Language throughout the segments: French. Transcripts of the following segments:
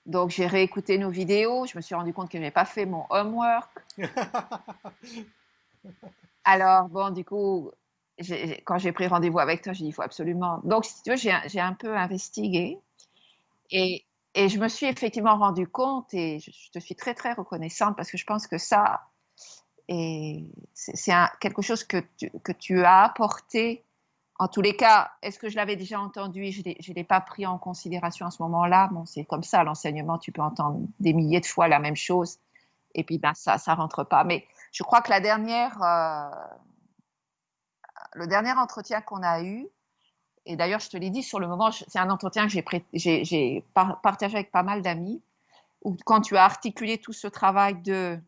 Donc, j'ai réécouté nos vidéos. Je me suis rendu compte que je n'avais pas fait mon homework. Alors, bon, du coup, quand j'ai pris rendez-vous avec toi, j'ai dit, il faut absolument. Donc, si tu veux, j'ai un peu investigué et, et je me suis effectivement rendu compte et je te suis très, très reconnaissante parce que je pense que ça, c'est quelque chose que tu as apporté. En tous les cas, est-ce que je l'avais déjà entendu et je ne l'ai pas pris en considération à ce moment-là? Bon, c'est comme ça, l'enseignement, tu peux entendre des milliers de fois la même chose et puis ben, ça rentre pas. Mais je crois que le dernier entretien qu'on a eu, et d'ailleurs, je te l'ai dit sur le moment, c'est un entretien que j'ai partagé avec pas mal d'amis, où quand tu as articulé tout ce travail de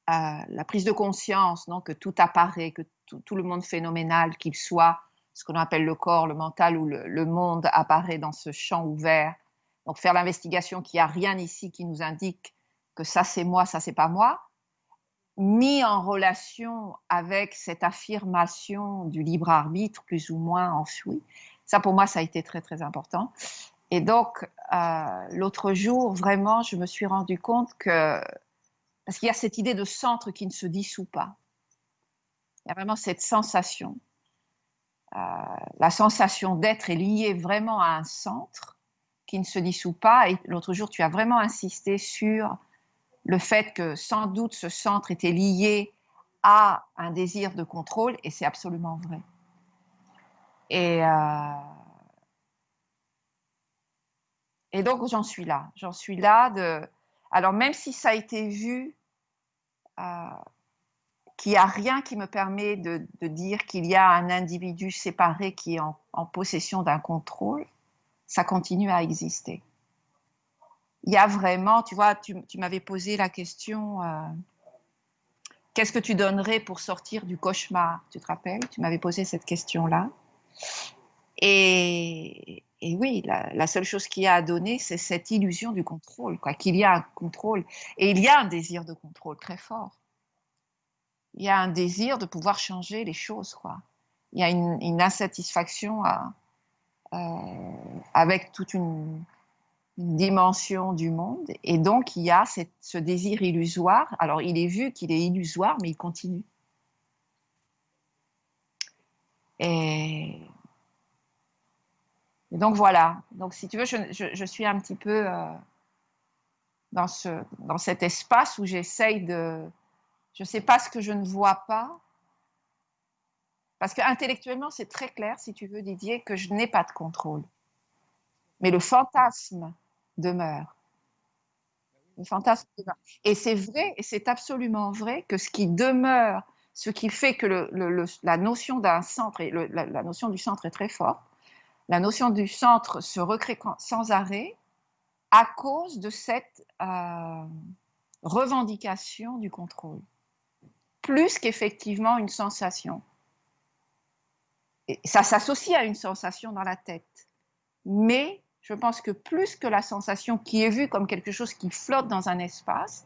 la prise de conscience, non, que tout apparaît, que tout le monde phénoménal, qu'il soit ce que l'on appelle le corps, le mental ou le monde apparaît dans ce champ ouvert. Donc faire l'investigation qu'il n'y a rien ici qui nous indique que ça c'est moi, ça c'est pas moi, mis en relation avec cette affirmation du libre arbitre plus ou moins enfoui. Ça pour moi ça a été très très important. Et donc l'autre jour vraiment je me suis rendu compte que parce qu'il y a cette idée de centre qui ne se dissout pas. Il y a vraiment cette sensation. La sensation d'être est liée vraiment à un centre qui ne se dissout pas. Et l'autre jour, tu as vraiment insisté sur le fait que sans doute ce centre était lié à un désir de contrôle, et c'est absolument vrai. Et, euh, et donc j'en suis là. J'en suis là de. Alors même si ça a été vu euh, qu'il n'y a rien qui me permet de dire qu'il y a un individu séparé qui est en possession d'un contrôle, ça continue à exister. Il y a vraiment, tu vois, tu m'avais posé la question, qu'est-ce que tu donnerais pour sortir du cauchemar? Tu te rappelles? Tu m'avais posé cette question-là. Et oui, la seule chose qu'il y a à donner, c'est cette illusion du contrôle, quoi, qu'il y a un contrôle. Et il y a un désir de contrôle très fort. Il y a un désir de pouvoir changer les choses, quoi. Il y a une insatisfaction avec toute une dimension du monde. Et donc, il y a ce désir illusoire. Alors, il est vu qu'il est illusoire, mais il continue. Et, et donc, voilà. Donc, si tu veux, je suis un petit peu dans cet espace où j'essaye de. Je ne sais pas ce que je ne vois pas. Parce qu'intellectuellement, c'est très clair, si tu veux, Didier, que je n'ai pas de contrôle. Mais le fantasme demeure. Le fantasme demeure. Et c'est vrai, et c'est absolument vrai que ce qui demeure, ce qui fait que la notion d'un centre, et la notion du centre est très forte, la notion du centre se recrée sans arrêt à cause de cette revendication du contrôle, plus qu'effectivement une sensation. Et ça s'associe à une sensation dans la tête. Mais je pense que plus que la sensation qui est vue comme quelque chose qui flotte dans un espace,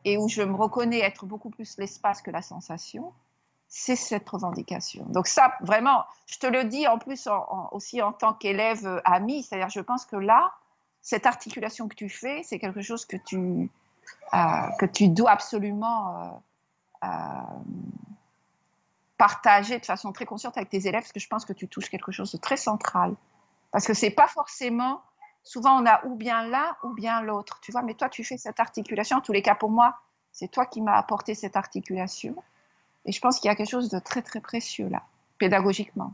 et où je me reconnais être beaucoup plus l'espace que la sensation, c'est cette revendication. Donc ça, vraiment, je te le dis en plus aussi en tant qu'élève ami, c'est-à-dire je pense que là, cette articulation que tu fais, c'est quelque chose que tu dois absolument partager de façon très consciente avec tes élèves, parce que je pense que tu touches quelque chose de très central. Parce que c'est pas forcément, souvent on a ou bien l'un ou bien l'autre, tu vois, mais toi tu fais cette articulation, en tous les cas pour moi, c'est toi qui m'as apporté cette articulation, et je pense qu'il y a quelque chose de très très précieux là, pédagogiquement,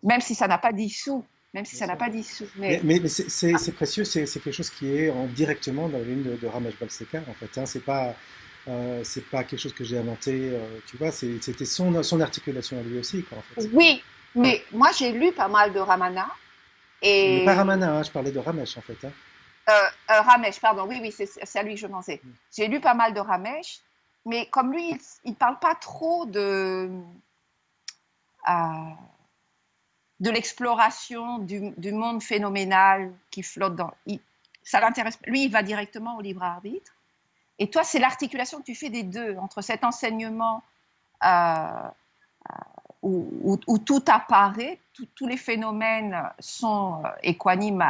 même si ça n'a pas dissous, même si Bien ça n'a sûr. pas dissous, Mais, mais mais, mais c'est précieux, c'est quelque chose qui est directement dans la ligne de Ramesh Balsekar, en fait. Hein. C'est pas quelque chose que j'ai inventé, tu vois, c'était son articulation à lui aussi, quoi, en fait. oui, mais moi j'ai lu pas mal de Ramana, Mais pas et Ramana, hein, je parlais de Ramesh, en fait. Hein. Ramesh, pardon, oui, oui, c'est à lui que je pensais. J'ai lu pas mal de Ramesh, mais comme lui, il parle pas trop euh, de l'exploration du monde phénoménal qui flotte dans. Ça l'intéresse. Lui, il va directement au libre arbitre. Et toi, c'est l'articulation que tu fais des deux, entre cet enseignement euh, où tout apparaît, tous les phénomènes sont équanimes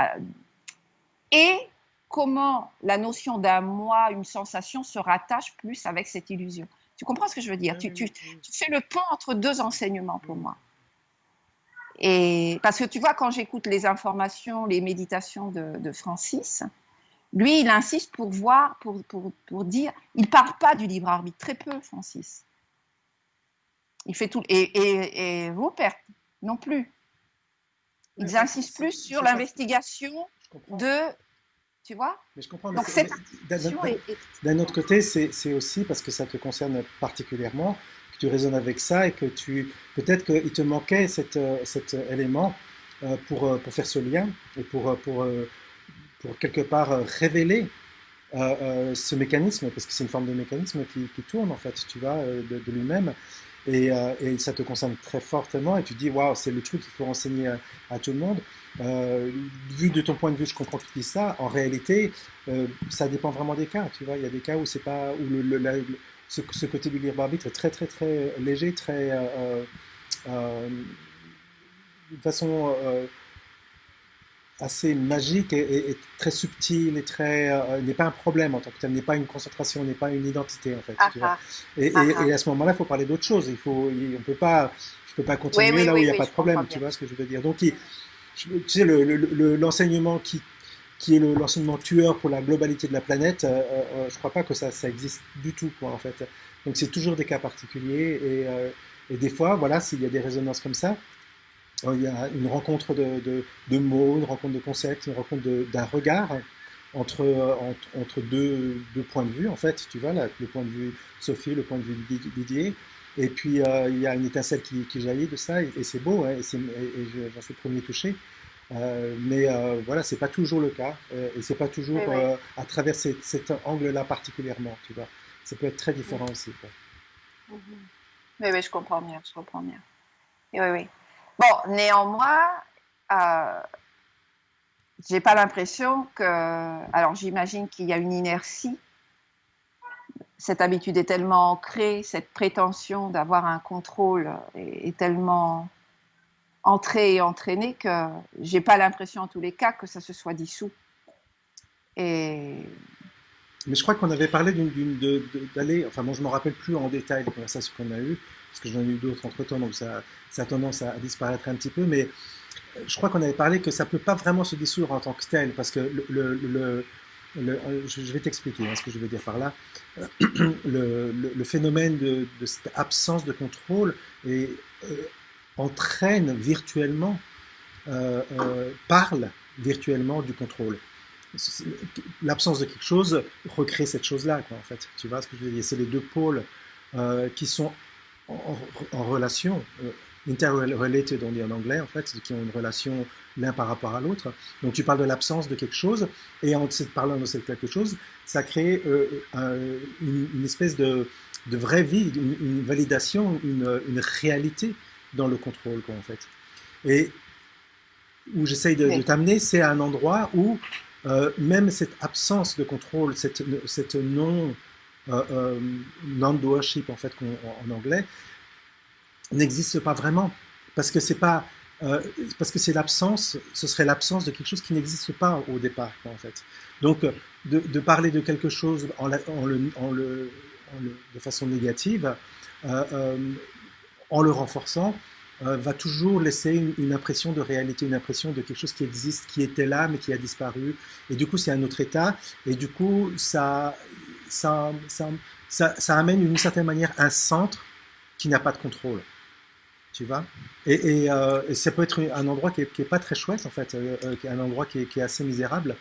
et comment la notion d'un moi, une sensation, se rattache plus avec cette illusion. Tu comprends ce que je veux dire? Ouais, Tu, ouais, tu, ouais, tu fais le pont entre deux enseignements pour ouais. moi. Et parce que tu vois, quand j'écoute les informations, les méditations de Francis, lui, il insiste pour voir, pour dire, il ne parle pas du libre arbitre, très peu, Francis. Il fait tout, et Rupert non plus. Ouais, Ils insistent plus sur c'est ça, l'investigation je comprends. de, tu vois. Mais je comprends, mais, Donc cette d'un articulation est très d'un autre importante. côté, c'est aussi parce que ça te concerne particulièrement, que tu raisonnes avec ça et que peut-être qu'il te manquait cet élément pour faire ce lien et pour quelque part révéler ce mécanisme, parce que c'est une forme de mécanisme qui tourne en fait, tu vois, de lui-même. Et ça te concerne très fortement et tu te dis waouh, c'est le truc qu'il faut enseigner à tout le monde. Vu de ton point de vue, je comprends que tu dis ça. En réalité, ça dépend vraiment des cas. Tu vois, il y a des cas où c'est pas où ce côté du libre arbitre est très très très léger, très d'une façon assez magique et très subtil et très n'est pas un problème en tant que tel, n'est pas une concentration, n'est pas une identité en fait, Ah tu vois. ah, ah ah. Et à ce moment-là, il faut parler d'autre chose. On peut pas, je peux pas Oui, continuer oui, là où il oui, n'y a oui, pas de je comprends problème, tu bien. vois ce que je veux dire. Donc, tu sais, l'enseignement qui est l'enseignement tueur pour la globalité de la planète, je crois pas que ça existe du tout, quoi, en fait. Donc, c'est toujours des cas particuliers et des fois, voilà, s'il y a des résonances comme ça, il y a une rencontre de mots, une rencontre de concepts, une rencontre d'un regard entre deux points de vue, en fait, tu vois, là, le point de vue Sophie, le point de vue Didier. Et puis, il y a une étincelle qui jaillit de ça, et c'est beau, hein, j'en suis le premier touché. Voilà, c'est pas toujours le cas, et c'est pas Oui, toujours oui. à travers cet angle-là particulièrement, tu vois. Ça peut être très différent Mhm, aussi, quoi. mhm. Oui, oui, je comprends bien, je comprends bien. Oui, oui. Bon, néanmoins, euh, j'ai pas l'impression que. Alors, j'imagine qu'il y a une inertie. Cette habitude est tellement ancrée, cette prétention d'avoir un contrôle est tellement entrée et entraînée que j'ai pas l'impression, en tous les cas, que ça se soit dissous. Et Mais je crois qu'on avait parlé d'aller, enfin moi je ne me rappelle plus en détail les conversations qu'on a eues, parce que j'en ai eu d'autres entre-temps, donc ça a tendance à disparaître un petit peu, mais je crois qu'on avait parlé que ça ne peut pas vraiment se dissoudre en tant que tel, parce que je vais t'expliquer hein, ce que je veux dire par là. Le phénomène de cette absence de contrôle et, euh, entraîne virtuellement, parle virtuellement du contrôle. L'absence de quelque chose recrée cette chose-là, quoi, en fait. Tu vois ce que je veux dire? C'est les deux pôles qui sont en relation, interrelated, on dit en anglais, en fait, qui ont une relation l'un par rapport à l'autre. Donc tu parles de l'absence de quelque chose, et en parlant de cette quelque chose, ça crée une espèce de vraie vie, une validation, une réalité dans le contrôle, quoi, en fait. Et où j'essaye de oui, t'amener, c'est à un endroit où même cette absence de contrôle, cette non-doership en fait en anglais, n'existe pas vraiment parce que c'est pas parce que c'est l'absence, ce serait l'absence de quelque chose qui n'existe pas au départ quoi, en fait. Donc de parler de quelque chose de façon négative, euh, euh, en le renforçant, va toujours laisser une impression de réalité, une impression de quelque chose qui existe, qui était là, mais qui a disparu. Et du coup, c'est un autre état. Et du coup, ça, ça, ça amène d'une certaine manière un centre qui n'a pas de contrôle. Tu vois et ça peut être un endroit qui est pas très chouette, en fait, un endroit qui est assez misérable,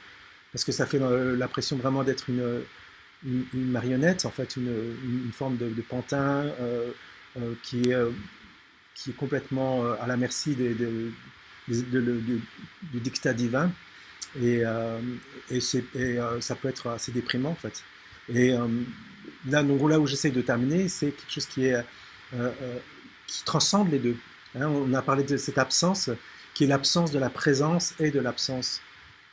parce que ça fait l'impression vraiment d'être une marionnette, en fait, une forme de pantin qui est complètement à la merci du dictat divin. Et, euh, ça peut être assez déprimant en fait. Et donc, là où j'essaie de terminer, c'est quelque chose qui transcende les deux. Hein, on a parlé de cette absence qui est l'absence de la présence et de l'absence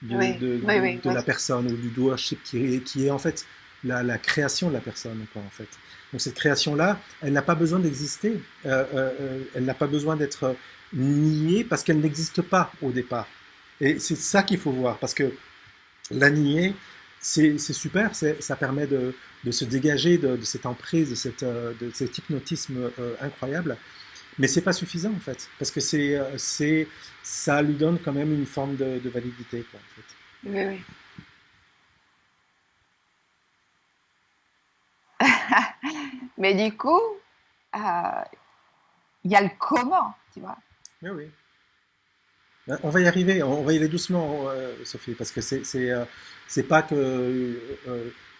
oui, oui, oui, de oui. la personne ou du doership qui est en fait la création de la personne quoi, en fait. Donc cette création-là, elle n'a pas besoin d'exister, elle n'a pas besoin d'être niée parce qu'elle n'existe pas au départ. Et c'est ça qu'il faut voir parce que la nier, c'est super, ça permet de se dégager de cette emprise, de cet hypnotisme incroyable. Mais c'est pas suffisant en fait, parce que ça lui donne quand même une forme de validité, quoi, en fait. Oui, oui. Mais du coup, euh, il y a le comment, tu vois. Oui, oui. On va y arriver, on va y aller doucement, Sophie, parce que c'est pas que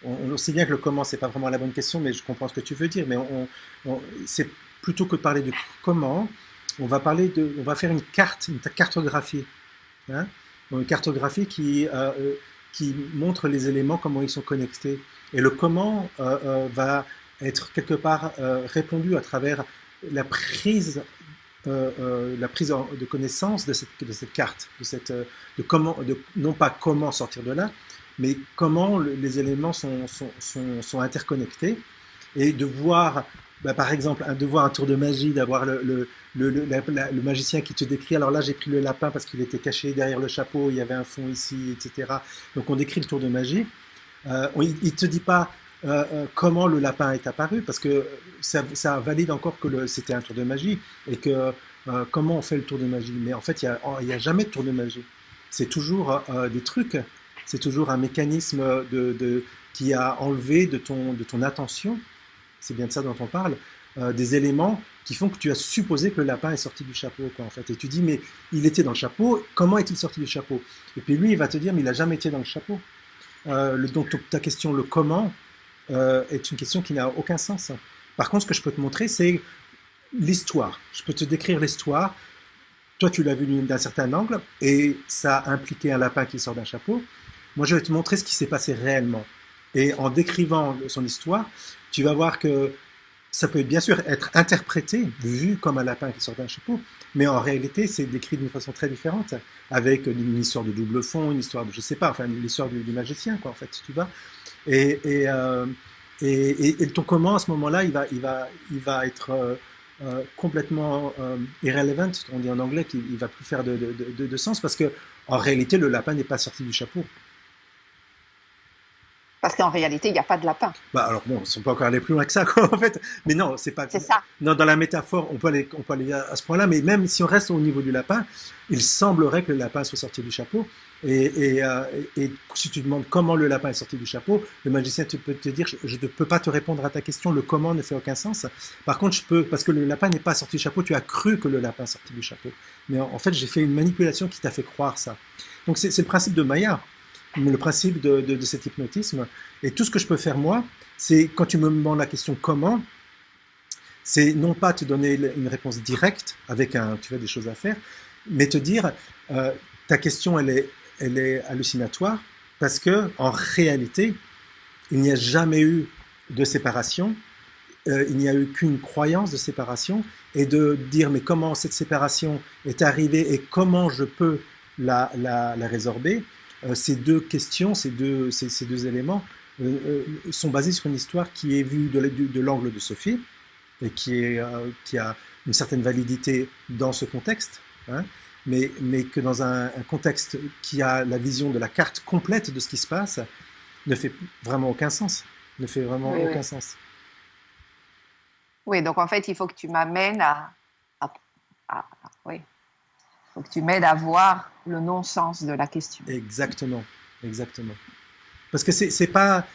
on sait bien que le comment c'est pas vraiment la bonne question, mais je comprends ce que tu veux dire. Mais c'est plutôt que de parler de comment, on va faire une cartographie, hein, une cartographie qui montre les éléments, comment ils sont connectés. Et le comment va être quelque part répondu à travers la prise de connaissance de cette carte, de comment, non pas comment sortir de là, mais comment les éléments sont interconnectés et de voir, bah, par exemple, de voir un tour de magie, d'avoir le magicien qui te décrit. Alors là, j'ai pris le lapin parce qu'il était caché derrière le chapeau, il y avait un fond ici, etc. Donc on décrit le tour de magie. Il ne te dit pas comment le lapin est apparu, parce que ça valide encore que c'était un tour de magie, et que comment on fait le tour de magie. Mais en fait, il y a jamais de tour de magie. C'est toujours des trucs, c'est toujours un mécanisme qui a enlevé de ton attention, c'est bien de ça dont on parle, des éléments qui font que tu as supposé que le lapin est sorti du chapeau, quoi, en fait. Et tu dis, mais il était dans le chapeau, comment est-il sorti du chapeau? Et puis lui, il va te dire, mais il n'a jamais été dans le chapeau. Donc ta question, le comment, est une question qui n'a aucun sens. Par contre, ce que je peux te montrer, c'est l'histoire. Je peux te décrire l'histoire. Toi, tu l'as vu d'un certain angle et ça a impliqué un lapin qui sort d'un chapeau. Moi, je vais te montrer ce qui s'est passé réellement. Et en décrivant son histoire, tu vas voir que ça peut bien sûr être interprété, vu comme un lapin qui sort d'un chapeau, mais en réalité, c'est décrit d'une façon très différente, avec une histoire de double fond, une histoire de, je sais pas, enfin, l'histoire du magicien, quoi, en fait, tu vois. Et, et, euh, et ton comment, à ce moment-là, il va être complètement irrelevant, on dit en anglais, qu'il ne va plus faire de sens, parce que en réalité, le lapin n'est pas sorti du chapeau. Parce qu'en réalité, il n'y a pas de lapin. Bah alors bon, on peut encore aller plus loin que ça, quoi, en fait. Mais non, c'est pas. C'est ça. Non, dans la métaphore, on peut aller à ce point-là, mais même si on reste au niveau du lapin, il semblerait que le lapin soit sorti du chapeau. Et si tu demandes comment le lapin est sorti du chapeau, le magicien peut te dire, je ne peux pas te répondre à ta question, le comment ne fait aucun sens. Par contre, je peux, parce que le lapin n'est pas sorti du chapeau, tu as cru que le lapin est sorti du chapeau. Mais en fait, j'ai fait une manipulation qui t'a fait croire ça. Donc c'est le principe de Maya, le principe de cet hypnotisme. Et tout ce que je peux faire moi, c'est quand tu me demandes la question comment, c'est non pas te donner une réponse directe avec tu as des choses à faire, mais te dire ta question elle est hallucinatoire parce que en réalité il n'y a jamais eu de séparation, il n'y a eu qu'une croyance de séparation et de dire mais comment cette séparation est arrivée et comment je peux la résorber. Ces deux questions, ces deux éléments sont basés sur une histoire qui est vue de l'angle de Sophie et qui a une certaine validité dans ce contexte, hein, mais que dans un contexte qui a la vision de la carte complète de ce qui se passe, ne fait vraiment aucun sens. Ne fait vraiment Oui, aucun oui. sens. Oui, donc en fait, il faut que tu m'amènes oui, il faut que tu m'aides à voir le non-sens de la question. Exactement, exactement. Parce que c'est pas.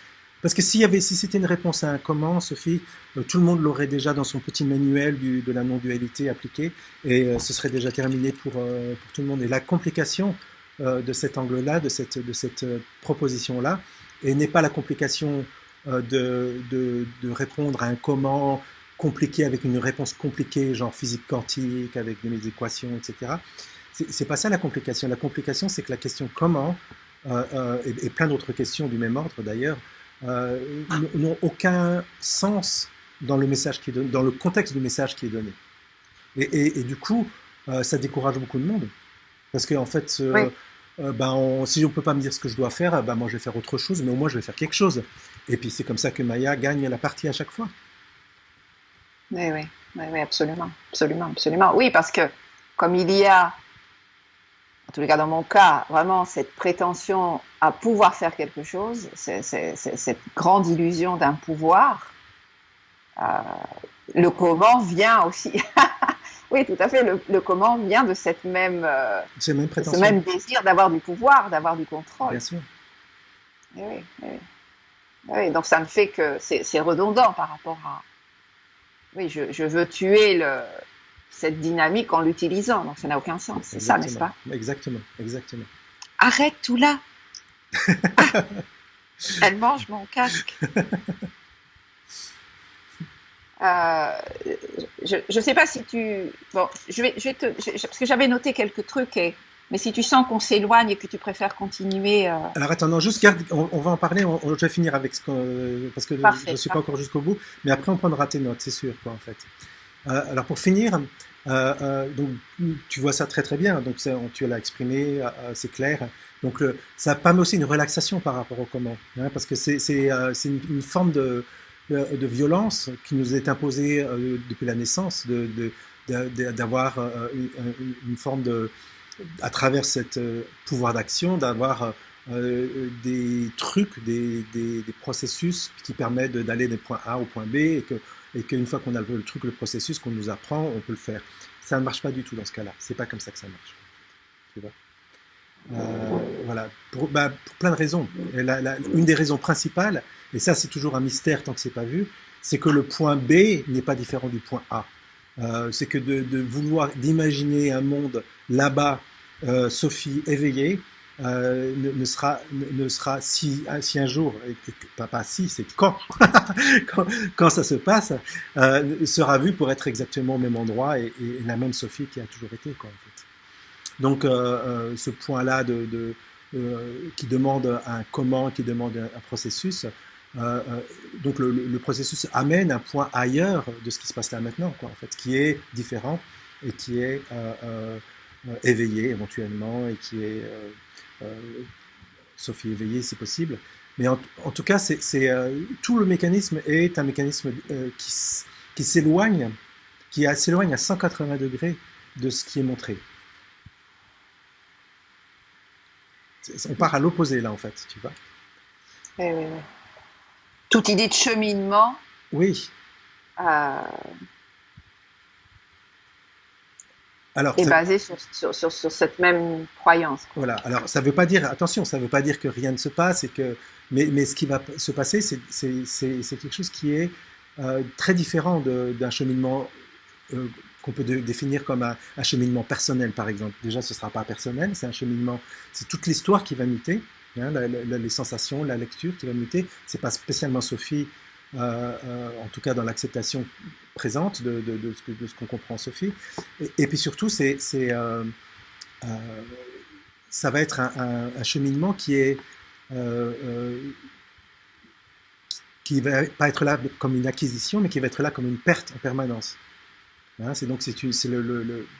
Parce que si c'était une réponse à un comment, Sophie, tout le monde l'aurait déjà dans son petit manuel de la non-dualité appliquée et ce serait déjà terminé pour tout le monde. Et la complication de cet angle-là, de cette proposition-là, et n'est pas la complication de répondre à un comment compliqué avec une réponse compliquée, genre physique quantique, avec des équations, etc. C'est pas ça la complication. La complication, c'est que la question comment et plein d'autres questions du même ordre d'ailleurs, n'ont aucun sens dans le message qui est donné, dans le contexte du message qui est donné. Et du coup, ça décourage beaucoup de monde. Parce qu'en fait, Oui, si on ne peut pas me dire ce que je dois faire, ben moi je vais faire autre chose, mais au moins je vais faire quelque chose. Et puis c'est comme ça que Maya gagne la partie à chaque fois. oui, oui, oui, oui, absolument, absolument, absolument. Oui, parce que comme il y a en tous les cas dans mon cas, vraiment cette prétention à pouvoir faire quelque chose, cette grande illusion d'un pouvoir, euh, le comment vient aussi. Oui, tout à fait. Le comment vient de C'est même de ce prétention, même désir d'avoir du pouvoir, d'avoir du contrôle. bien sûr. Et oui, oui, oui. Donc ça ne fait que c'est redondant par rapport à. Oui, je veux tuer cette dynamique en l'utilisant. Donc ça n'a aucun sens. C'est ça, n'est-ce Exactement, pas? exactement, exactement. Arrête tout là. Ah, elle mange mon casque. Euh, je ne sais pas si tu. Bon, parce que j'avais noté quelques trucs, mais si tu sens qu'on s'éloigne et que tu préfères continuer. Alors attends, non, juste garde, on va en parler, je vais finir avec parce que je ne Parfait, suis pas encore parfait. jusqu'au bout, mais après on prendra tes notes, c'est sûr, quoi, en fait. Alors pour finir, donc tu vois ça très très bien, donc tu l'as exprimé, c'est clair. Donc ça permet aussi une relaxation par rapport au comment, hein, parce que c'est une forme de violence qui nous est imposée depuis la naissance, d'avoir une forme à travers cette pouvoir d'action, d'avoir des trucs, des processus qui permettent d'aller des points A au point B et qu'une fois qu'on a le truc, le processus qu'on nous apprend, on peut le faire. Ça ne marche pas du tout dans ce cas-là. C'est pas comme ça que ça marche. Tu vois. Voilà, pour plein de raisons. Et une des raisons principales, et ça c'est toujours un mystère tant que c'est pas vu, c'est que le point B n'est pas différent du point A. C'est que de vouloir, d'imaginer un monde là-bas, Sophie éveillée, ne sera si un jour, pas si, c'est quand, quand ça se passe, sera vu pour être exactement au même endroit et la même Sophie qui a toujours été, quoi, en fait. Donc, ce point-là qui demande un comment, qui demande un processus, donc le processus amène un point ailleurs de ce qui se passe là maintenant, quoi, en fait, qui est différent et qui est éveillé éventuellement et qui est euh, Sophie éveillée si possible. Mais en tout cas, tout le mécanisme est un mécanisme qui s'éloigne, s'éloigne à 180 degrés de ce qui est montré. On part à l'opposé là en fait, tu vois. Oui. Toute idée de cheminement Oui. euh, Alors, est basée sur cette même croyance, quoi. voilà. Alors, ça veut pas dire, attention, ça veut pas dire que rien ne se passe et que, mais ce qui va se passer, c'est quelque chose qui est très différent d'un cheminement euh, qu'on peut définir comme un cheminement personnel, par exemple. Déjà, ce sera pas personnel, c'est un cheminement, c'est toute l'histoire qui va muter, hein, les sensations, la lecture qui va muter. C'est pas spécialement Sophie, en tout cas dans l'acceptation présente de ce qu'on comprend en Sophie. Et puis surtout, euh, ça va être un cheminement euh, euh, qui va pas être là comme une acquisition, mais qui va être là comme une perte en permanence. Hein, c'est donc c'est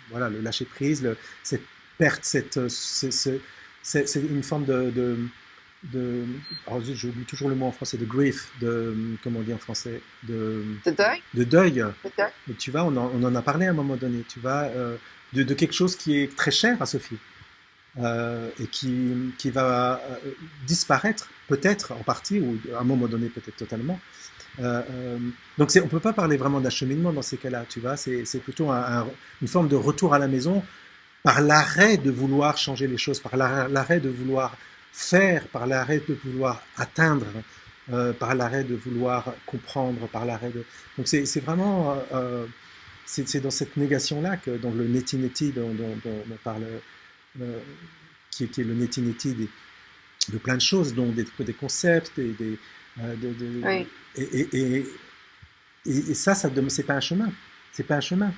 voilà, le lâcher prise, cette perte, c'est une forme alors j'oublie toujours le mot en français, de grief, comment on dit en français, De deuil, de deuil. de deuil. Et tu vois, on en a parlé à un moment donné, tu vois, de quelque chose qui est très cher à Sophie et qui va disparaître, peut-être en partie, ou à un moment donné peut-être totalement. Euh, euh, donc on ne peut pas parler vraiment d'acheminement dans ces cas-là, tu vois, c'est plutôt une forme de retour à la maison par l'arrêt de vouloir changer les choses, par l'arrêt de vouloir faire, par l'arrêt de vouloir atteindre, par l'arrêt de vouloir comprendre, par l'arrêt de... Donc c'est vraiment... c'est dans cette négation-là que donc le neti-neti dont parle, euh, qui est le neti-neti de plein de choses, dont des concepts, Oui. et, et, et, et ça c'est pas un chemin. C'est pas un chemin.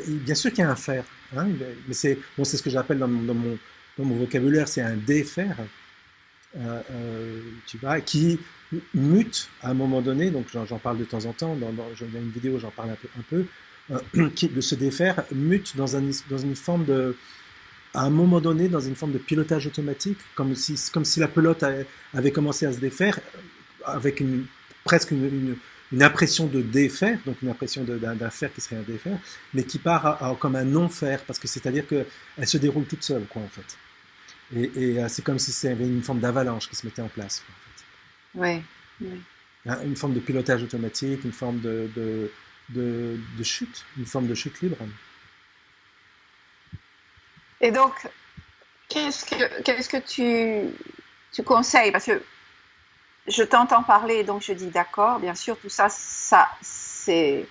Bien sûr qu'il y a un faire, hein, mais c'est ce que j'appelle dans mon vocabulaire, c'est un défaire, tu vois, qui mute à un moment donné, donc j'en parle de temps en temps, il y a une vidéo, j'en parle un peu qui, de se défaire, mute dans une forme à un moment donné, dans une forme de pilotage automatique, comme si la pelote avait commencé à se défaire avec presque une impression de défaire, donc une impression d'un faire qui serait un défaire, mais qui part comme un non-faire, parce que c'est-à-dire qu'elle se déroule toute seule, quoi, en fait. Et c'est comme si c'était une forme d'avalanche qui se mettait en place, quoi, en fait. Oui, oui. Hein, une forme de pilotage automatique, une forme de chute, une forme de chute libre. Et donc, qu'est-ce que tu conseilles? Parce que je t'entends parler, donc je dis d'accord, bien sûr, tout ça, c'est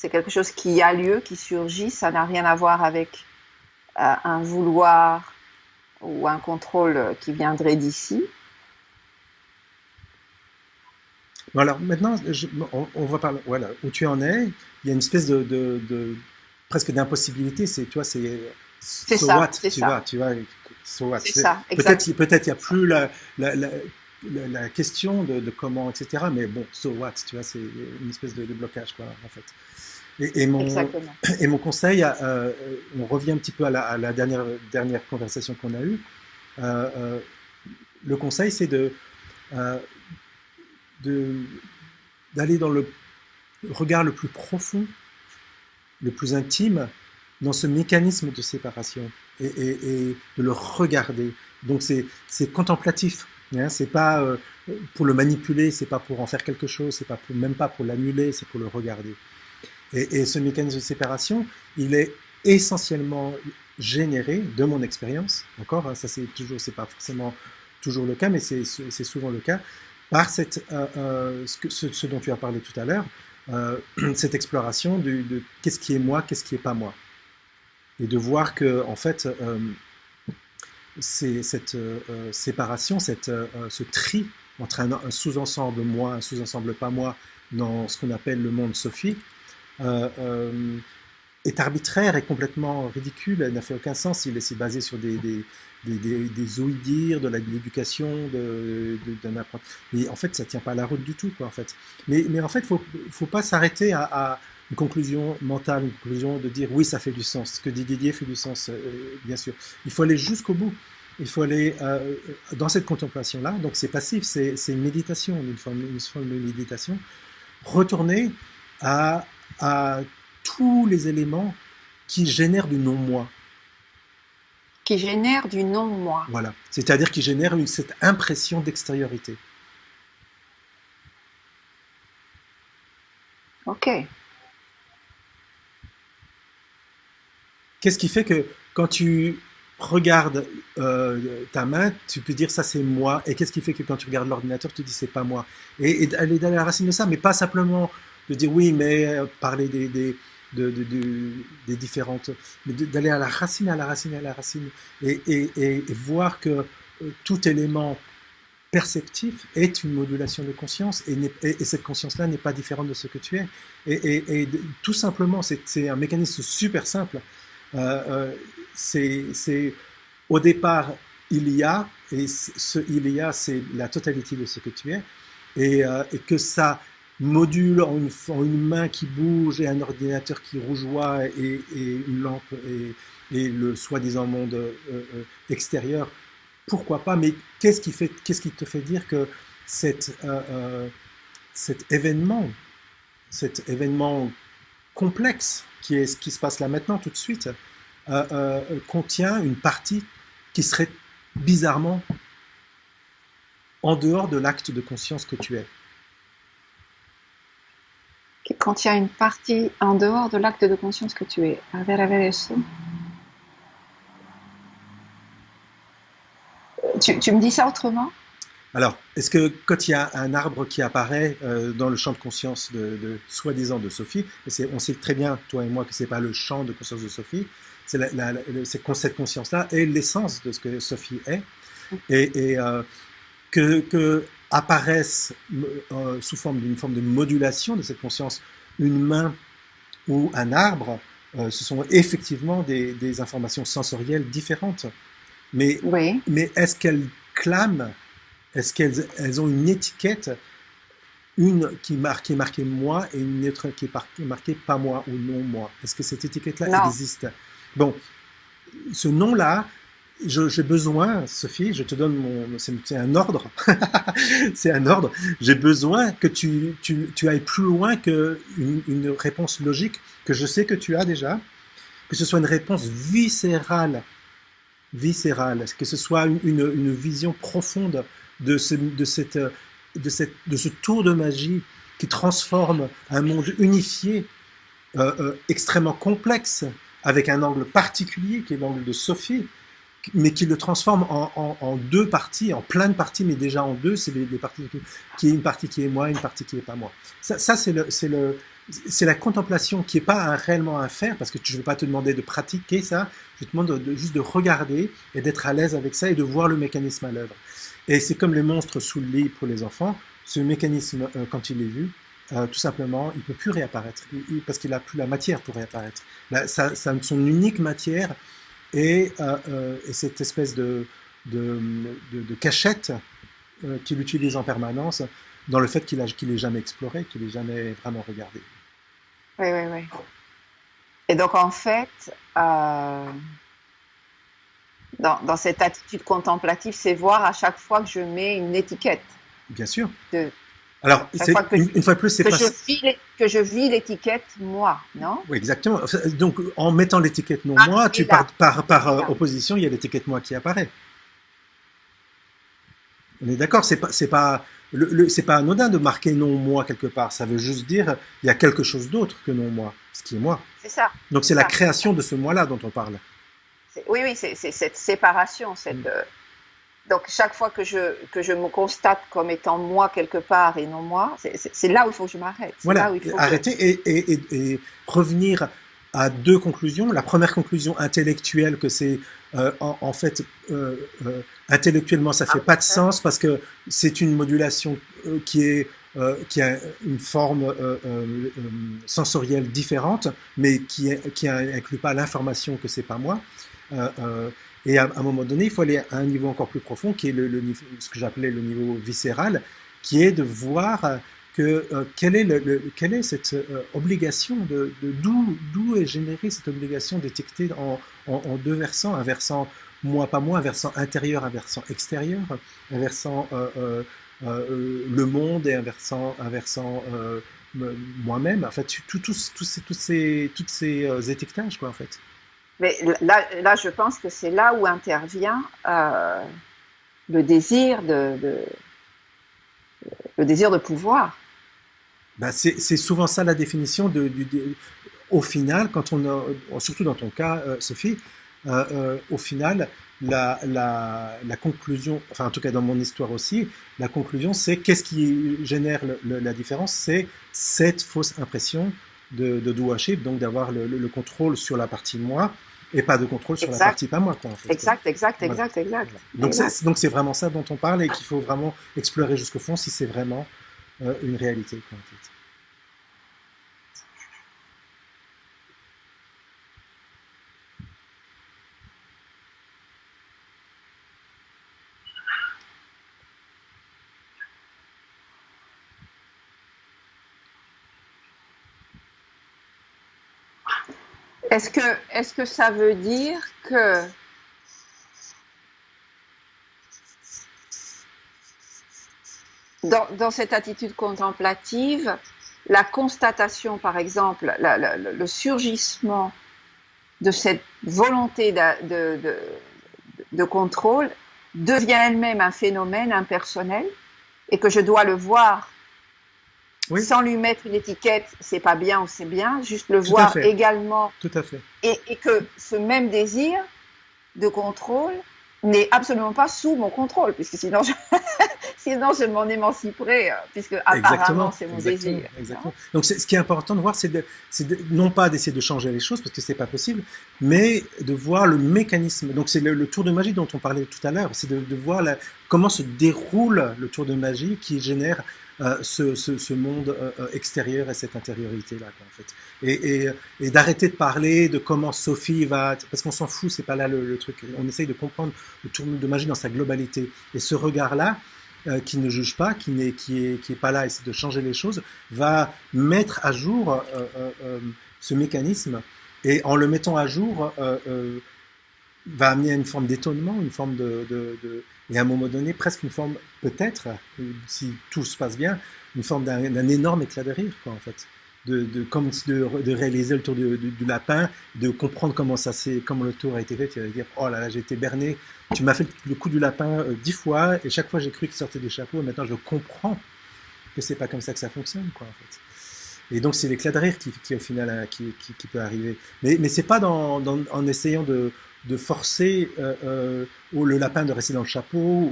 quelque chose qui a lieu, qui surgit, ça n'a rien à voir avec un vouloir ou un contrôle qui viendrait d'ici. Bon, alors maintenant, on va parler, voilà, où tu en es, il y a une espèce presque d'impossibilité, tu vois, c'est C'est so what, ça, c'est ça, tu vois, so what. c'est ça, Peut-être il n'y a ça, plus la, la, la question de comment, etc. Mais bon, so what, tu vois, c'est une espèce de blocage, quoi, en fait. Et, et mon, exactement. et mon conseil, on revient un petit peu à la dernière conversation qu'on a eue. Euh, euh, le conseil, c'est euh, de, d'aller dans le regard le plus profond, le plus intime, dans ce mécanisme de séparation et de le regarder. Donc c'est contemplatif. Hein, c'est pas pour le manipuler, c'est pas pour en faire quelque chose, c'est pas même pas pour l'annuler, c'est pour le regarder. Et ce mécanisme de séparation, il est essentiellement généré, de mon expérience, encore, hein, ça c'est pas forcément toujours le cas, mais c'est souvent le cas, par ce dont tu as parlé tout à l'heure, euh, cette exploration de qu'est-ce qui est moi, qu'est-ce qui est pas moi, et de voir que en fait c'est cette séparation, ce tri entre un sous-ensemble moi, un sous-ensemble pas moi, dans ce qu'on appelle le monde Sophie, euh, euh, est arbitraire et complètement ridicule, elle n'a fait aucun sens, il est basé sur des ouï-dire, de l'éducation, d'un apprentissage. Mais en fait, ça ne tient pas la route du tout, quoi, en fait. Mais en fait, il ne faut pas s'arrêter à une conclusion mentale, une conclusion de dire oui, ça fait du sens. Ce que dit Didier fait du sens, bien sûr. Il faut aller jusqu'au bout. Il faut aller dans cette contemplation-là. Donc c'est passif, c'est une méditation, une forme de méditation. Retourner à, à tous les éléments qui génèrent du non-moi. Qui génère du non-moi. Voilà. C'est-à-dire qui génèrent cette impression d'extériorité. Ok. Qu'est-ce qui fait que quand tu regardes ta main, tu peux dire ça c'est moi, et qu'est-ce qui fait que quand tu regardes l'ordinateur, tu dis c'est pas moi, et d'aller à la racine de ça, mais pas simplement de dire oui, mais parler des différentes, mais d'aller à la racine, à la racine, à la racine, et voir que tout élément perceptif est une modulation de conscience, et cette conscience-là n'est pas différente de ce que tu es. Et tout simplement, c'est un mécanisme super simple. Euh, euh, c'est au départ il y a, et ce il y a, c'est la totalité de ce que tu es, et que ça module en une main qui bouge et un ordinateur qui rougeoie et une lampe et le soi-disant monde extérieur, pourquoi pas, mais qu'est-ce qui te fait dire que cet, euh, euh, cet événement, cet événement complexe qui est ce qui se passe là maintenant tout de suite, contient une partie qui serait bizarrement en dehors de l'acte de conscience que tu es. Qui contient une partie en dehors de l'acte de conscience que tu es. A ver eso. Tu me dis ça autrement? Alors, est-ce que quand il y a un arbre qui apparaît dans le champ de conscience soi-disant de Sophie, on sait très bien, toi et moi, que c'est pas le champ de conscience de Sophie, c'est cette conscience-là est l'essence de ce que Sophie est, et que apparaissent sous forme d'une forme de modulation de cette conscience une main ou un arbre, ce sont effectivement des informations sensorielles différentes. Mais, Oui. mais est-ce qu'elles clament, est-ce qu'elles ont une étiquette, une qui est marquée moi et une autre qui est marquée pas moi ou non moi? Est-ce que cette étiquette-là Non. existe? Bon, ce nom-là, j'ai besoin, Sophie, je te donne c'est un ordre, c'est un ordre. J'ai besoin que tu ailles plus loin une réponse logique que je sais que tu as déjà, que ce soit une réponse viscérale, que ce soit une vision profonde de ce tour de magie qui transforme un monde unifié, extrêmement complexe, avec un angle particulier qui est l'angle de Sophie, mais qui le transforme en deux parties, en plein de parties, mais déjà en deux, c'est les parties qui est une partie qui est moi, une partie qui est pas moi. Ça c'est la contemplation qui n'est pas réellement un faire, parce que je ne vais pas te demander de pratiquer ça, je te demande juste de regarder et d'être à l'aise avec ça et de voir le mécanisme à l'œuvre. Et c'est comme les monstres sous le lit pour les enfants, ce mécanisme, quand il est vu, tout simplement, il ne peut plus réapparaître, parce qu'il n'a plus la matière pour réapparaître. Son unique matière et cette espèce de cachette qu'il utilise en permanence dans le fait qu'il n'ait jamais exploré, qu'il n'ait jamais vraiment regardé. Oui, oui, oui. Et donc, en fait, dans cette attitude contemplative, c'est voir à chaque fois que je mets une étiquette. Bien sûr. De, Alors, une fois de plus, c'est pas... que je vis l'étiquette moi, non? Oui, exactement. Donc, en mettant l'étiquette non moi, par opposition, il y a l'étiquette moi qui apparaît. On est d'accord, c'est pas anodin de marquer non moi quelque part. Ça veut juste dire il y a quelque chose d'autre que non moi, ce qui est moi. C'est ça. Donc c'est la création de ce moi-là dont on parle. Oui, oui, c'est cette séparation. Donc chaque fois que je me constate comme étant moi quelque part et non moi, c'est là où il faut que je m'arrête. Voilà, arrêter et revenir à deux conclusions. La première conclusion intellectuelle, que c'est en fait intellectuellement ça fait pas de sens parce que c'est une modulation qui a une forme sensorielle différente, mais qui inclut pas l'information que c'est pas moi. Et à un moment donné, il faut aller à un niveau encore plus profond, qui est ce que j'appelais le niveau viscéral, qui est de voir quelle est cette obligation d'où est générée cette obligation d'étiqueter en deux versants, un versant moi pas moi, un versant intérieur, un versant extérieur, un versant le monde et un versant moi-même. En fait, tous ces étiquetages quoi en fait. Mais là, je pense que c'est là où intervient le désir le désir de pouvoir. Ben c'est souvent ça la définition au final, surtout dans ton cas, Sophie, au final, la conclusion, enfin en tout cas dans mon histoire aussi, la conclusion c'est qu'est-ce qui génère la différence, c'est cette fausse impression de doership, donc d'avoir le contrôle sur la partie moi et pas de contrôle sur la partie pas moi. Quoi, en fait, exact. Donc c'est vraiment ça dont on parle et qu'il faut vraiment explorer jusqu'au fond si c'est vraiment une réalité. Quoi, en fait. Est-ce que ça veut dire que dans cette attitude contemplative, la constatation, par exemple, le surgissement de cette volonté de contrôle devient elle-même un phénomène impersonnel et que je dois le voir sans lui mettre une étiquette, c'est pas bien ou c'est bien, juste le voir également. Tout à fait. Et que ce même désir de contrôle n'est absolument pas sous mon contrôle, puisque sinon je m'en émanciperais, puisque apparemment c'est mon désir. Exactement. Donc ce qui est important de voir, c'est non pas d'essayer de changer les choses, parce que c'est pas possible, mais de voir le mécanisme. Donc c'est le tour de magie dont on parlait tout à l'heure, c'est de voir comment se déroule le tour de magie qui génère ce monde extérieur et cette intériorité-là, quoi, en fait. Et d'arrêter de parler de comment Sophie va... Parce qu'on s'en fout, c'est pas là le truc. On essaye de comprendre le tour de magie dans sa globalité. Et ce regard-là, qui ne juge pas, qui est pas là, essaie de changer les choses, va mettre à jour ce mécanisme. Et en le mettant à jour, va amener à une forme d'étonnement, une forme et à un moment donné, presque une forme, peut-être, si tout se passe bien, une forme d'un énorme éclat de rire, quoi, en fait. Comme de réaliser le tour du lapin, de comprendre comment le tour a été fait, tu vas dire, oh là là, j'ai été berné, tu m'as fait le coup du lapin 10 fois, et chaque fois j'ai cru qu'il sortait du chapeau, et maintenant je comprends que c'est pas comme ça que ça fonctionne, quoi, en fait. Et donc c'est l'éclat de rire qui au final qui peut arriver. Mais c'est pas en essayant de forcer le lapin de rester dans le chapeau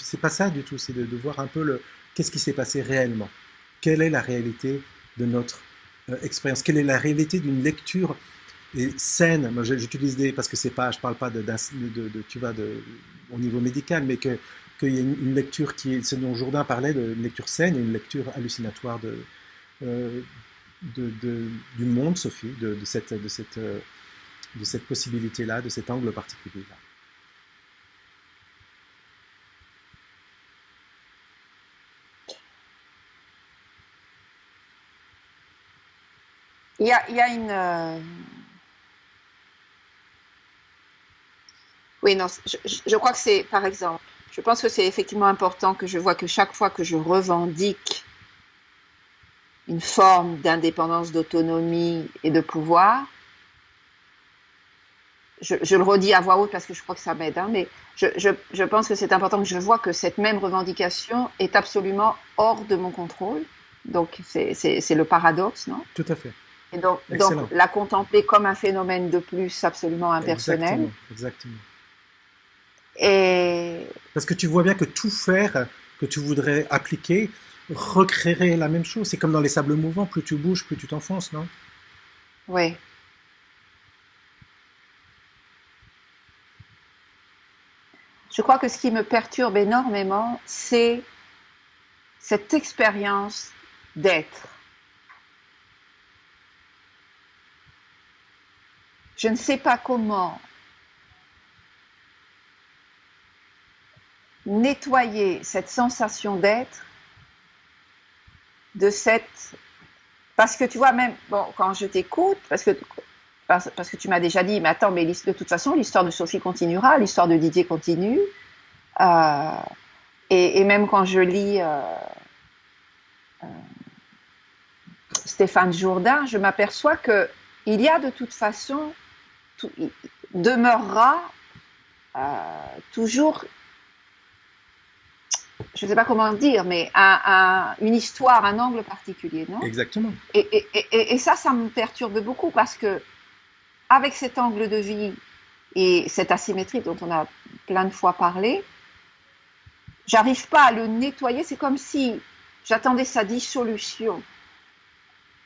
c'est pas ça du tout. C'est de voir un peu qu'est-ce qui s'est passé réellement. Quelle est la réalité de notre expérience. Quelle est la réalité d'une lecture saine. Moi j'utilise parce que c'est pas, je parle pas tu vois, au niveau médical, mais qu'il y a une lecture c'est dont Jourdain parlait, une lecture saine et une lecture hallucinatoire euh, du monde, Sophie, de cette possibilité-là, de cet angle particulier-là. Il y a une. Oui, non, je crois que c'est, par exemple, je pense que c'est effectivement important que je vois que chaque fois que je revendique une forme d'indépendance, d'autonomie et de pouvoir, je le redis à voix haute parce que je crois que ça m'aide, hein, mais je pense que c'est important que je vois que cette même revendication est absolument hors de mon contrôle. Donc, c'est le paradoxe, non? Tout à fait. Et donc, Excellent. la contempler comme un phénomène de plus absolument impersonnel. Exactement. Exactement. Et Parce que tu vois bien que tout faire que tu voudrais appliquer recréerait la même chose. C'est comme dans les sables mouvants, plus tu bouges, plus tu t'enfonces, non? oui, je crois que ce qui me perturbe énormément, c'est cette expérience d'être. Je ne sais pas comment nettoyer cette sensation d'être de cette... Parce que tu vois, même bon, quand je t'écoute, parce que tu m'as déjà dit, mais attends, mais de toute façon, l'histoire de Sophie continuera, l'histoire de Didier continue. Euh, et même quand je lis Stéphane Jourdain, je m'aperçois que il y a de toute façon, il demeurera toujours, je ne sais pas comment dire, mais une histoire, un angle particulier, non? Exactement. Et ça me perturbe beaucoup parce que avec cet angle de vie et cette asymétrie dont on a plein de fois parlé, j'arrive pas à le nettoyer. C'est comme si j'attendais sa dissolution.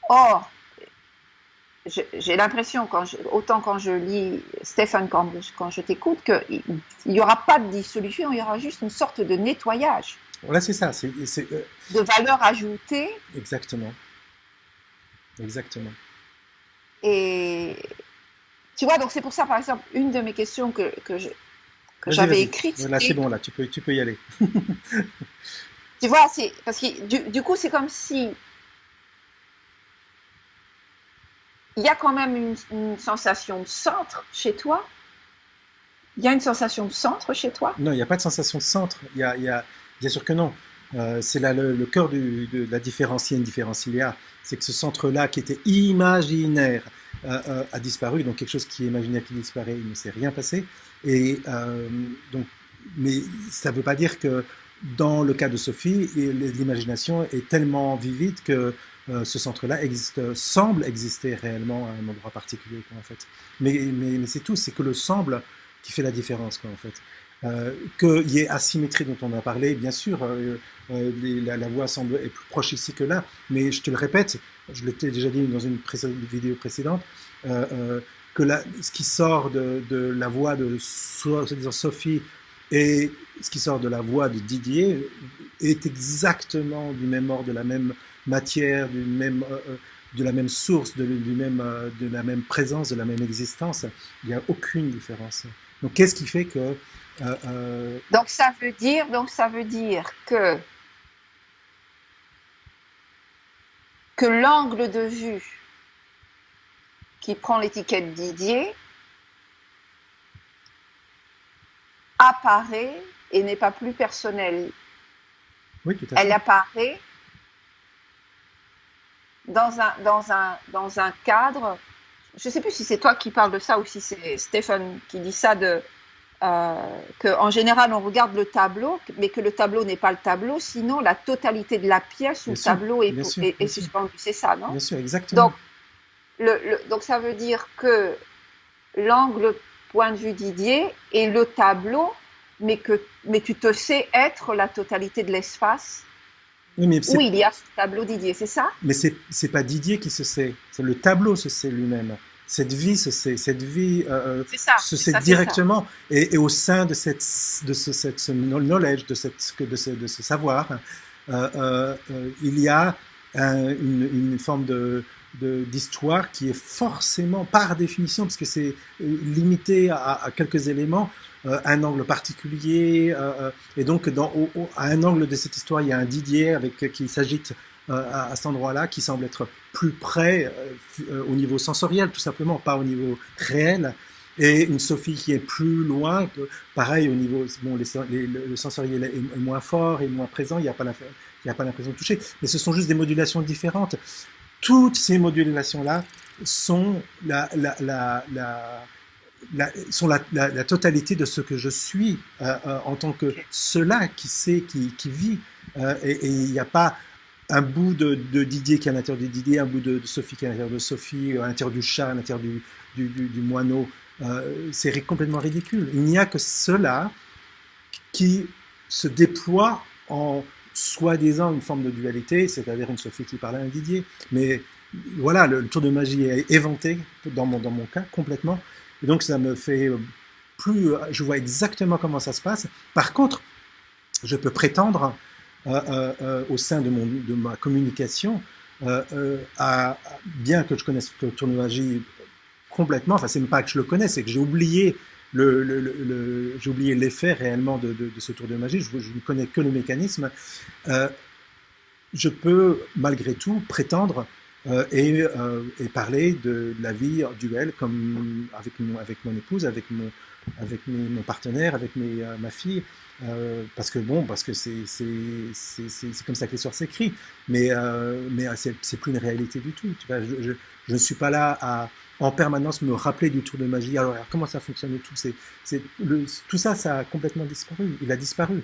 Or, j'ai l'impression, autant quand je lis Stéphane, quand je t'écoute, qu'il n'y aura pas de dissolution, il y aura juste une sorte de nettoyage, Voilà, c'est ça. de valeur ajoutée. Exactement. Exactement. Et tu vois, donc c'est pour ça, par exemple, une de mes questions que Vas-y, j'avais vas-y. écrite, Là, c'est c'était, bon, là, tu peux y aller. tu vois, c'est parce que du coup, c'est comme si il y a quand même une sensation de centre chez toi. Il y a une sensation de centre chez toi. Non, il n'y a pas de sensation de centre. Bien sûr que non. C'est là le cœur de la différencienne différencilia. C'est que ce centre-là, qui était imaginaire, a disparu. Donc quelque chose qui est imaginaire qui disparaît, il ne s'est rien passé. Et donc, mais ça ne veut pas dire que dans le cas de Sophie, l'imagination est tellement vivide que ce centre-là semble exister réellement à un endroit particulier, quoi, en fait. Mais c'est tout, c'est que le semble qui fait la différence, quoi, en fait. Qu'il y ait asymétrie dont on a parlé, bien sûr, la voix semble être plus proche ici que là, mais je te le répète, je l'ai déjà dit dans une vidéo précédente, que ce qui sort de la voix de Sophie et ce qui sort de la voix de Didier est exactement du même ordre, de la même matière, de la même source, de la même présence, de la même existence. Il n'y a aucune différence. Donc qu'est-ce qui fait que Donc ça veut dire que l'angle de vue qui prend l'étiquette Didier apparaît et n'est pas plus personnelle. Oui, tout à Elle fait. apparaît dans un cadre. Je ne sais plus si c'est toi qui parles de ça ou si c'est Stéphane qui dit ça, qu'en général on regarde le tableau, mais que le tableau n'est pas le tableau, sinon la totalité de la pièce ou Bien le sûr, tableau bien sûr, est bien sûr, suspendue. C'est ça, non? bien sûr, exactement. Donc, donc ça veut dire que l'angle point de vue Didier est le tableau, mais tu te sais être la totalité de l'espace Oui, mais où il y a ce tableau Didier, c'est ça? c'est pas Didier qui se sait, c'est le tableau se sait lui-même. Cette vie se sait, cette vie se C'est sait ça, c'est ça. directement et au sein de ce knowledge, de ce savoir, il y a une forme d'histoire qui est forcément, par définition, parce que c'est limité à quelques éléments, un angle particulier, et donc à un angle de cette histoire, il y a un Didier qui s'agite à cet endroit-là, qui semble être plus près au niveau sensoriel, tout simplement, pas au niveau réel, et une Sophie qui est plus loin, pareil au niveau, bon, le sensoriel est moins fort et moins présent, il n'y a pas l'impression de toucher, mais ce sont juste des modulations différentes. Toutes ces modulations-là sont la totalité de ce que je suis en tant que Ok. cela qui sait, qui vit. Et il n'y a pas un bout de Didier qui est à l'intérieur de Didier, un bout de Sophie qui est à l'intérieur de Sophie, à l'intérieur du chat, à l'intérieur du moineau. C'est complètement ridicule. Il n'y a que cela qui se déploie en soi-disant une forme de dualité, c'est-à-dire une Sophie qui parle à un Didier. Mais voilà, le tour de magie est éventé dans mon cas complètement. Et donc ça me fait je vois exactement comment ça se passe. Par contre, je peux prétendre au sein de ma communication, bien que je connaisse le tour de magie complètement, enfin c'est même pas que je le connais, c'est que j'ai oublié j'ai oublié l'effet réellement de ce tour de magie, je ne connais que le mécanisme, euh, je peux malgré tout prétendre et parler de la vie duel comme avec mon épouse, mon partenaire, ma fille, parce que c'est comme ça que l'histoire s'écrit, mais c'est plus une réalité du tout. Tu vois, je ne suis pas là à en permanence me rappeler du tour de magie. Alors comment ça fonctionne et tout, tout ça, ça a complètement disparu. Il a disparu.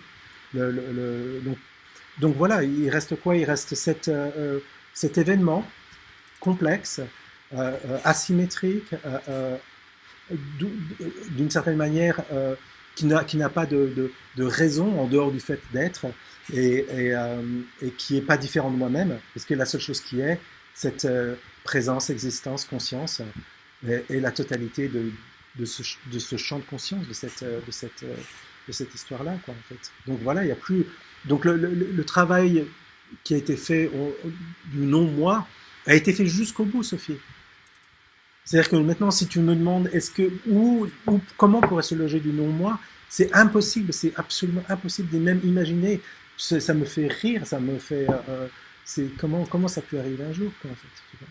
Donc voilà, il reste quoi? Il reste cet événement complexe, asymétrique, d'une certaine manière qui n'a pas de raison en dehors du fait d'être et qui n'est pas différent de moi-même, parce que la seule chose qui est, cette présence, existence, conscience, et la totalité de ce champ de conscience, de cette histoire-là, quoi, en fait. Donc voilà, il n'y a plus. Donc le travail qui a été fait du non-moi a été fait jusqu'au bout, Sophie. C'est-à-dire que maintenant, si tu me demandes comment pourrait se loger du non-moi, c'est impossible, c'est absolument impossible de même imaginer. Ça me fait rire, ça me fait. C'est comment ça peut arriver un jour, quoi, en fait. Tu vois.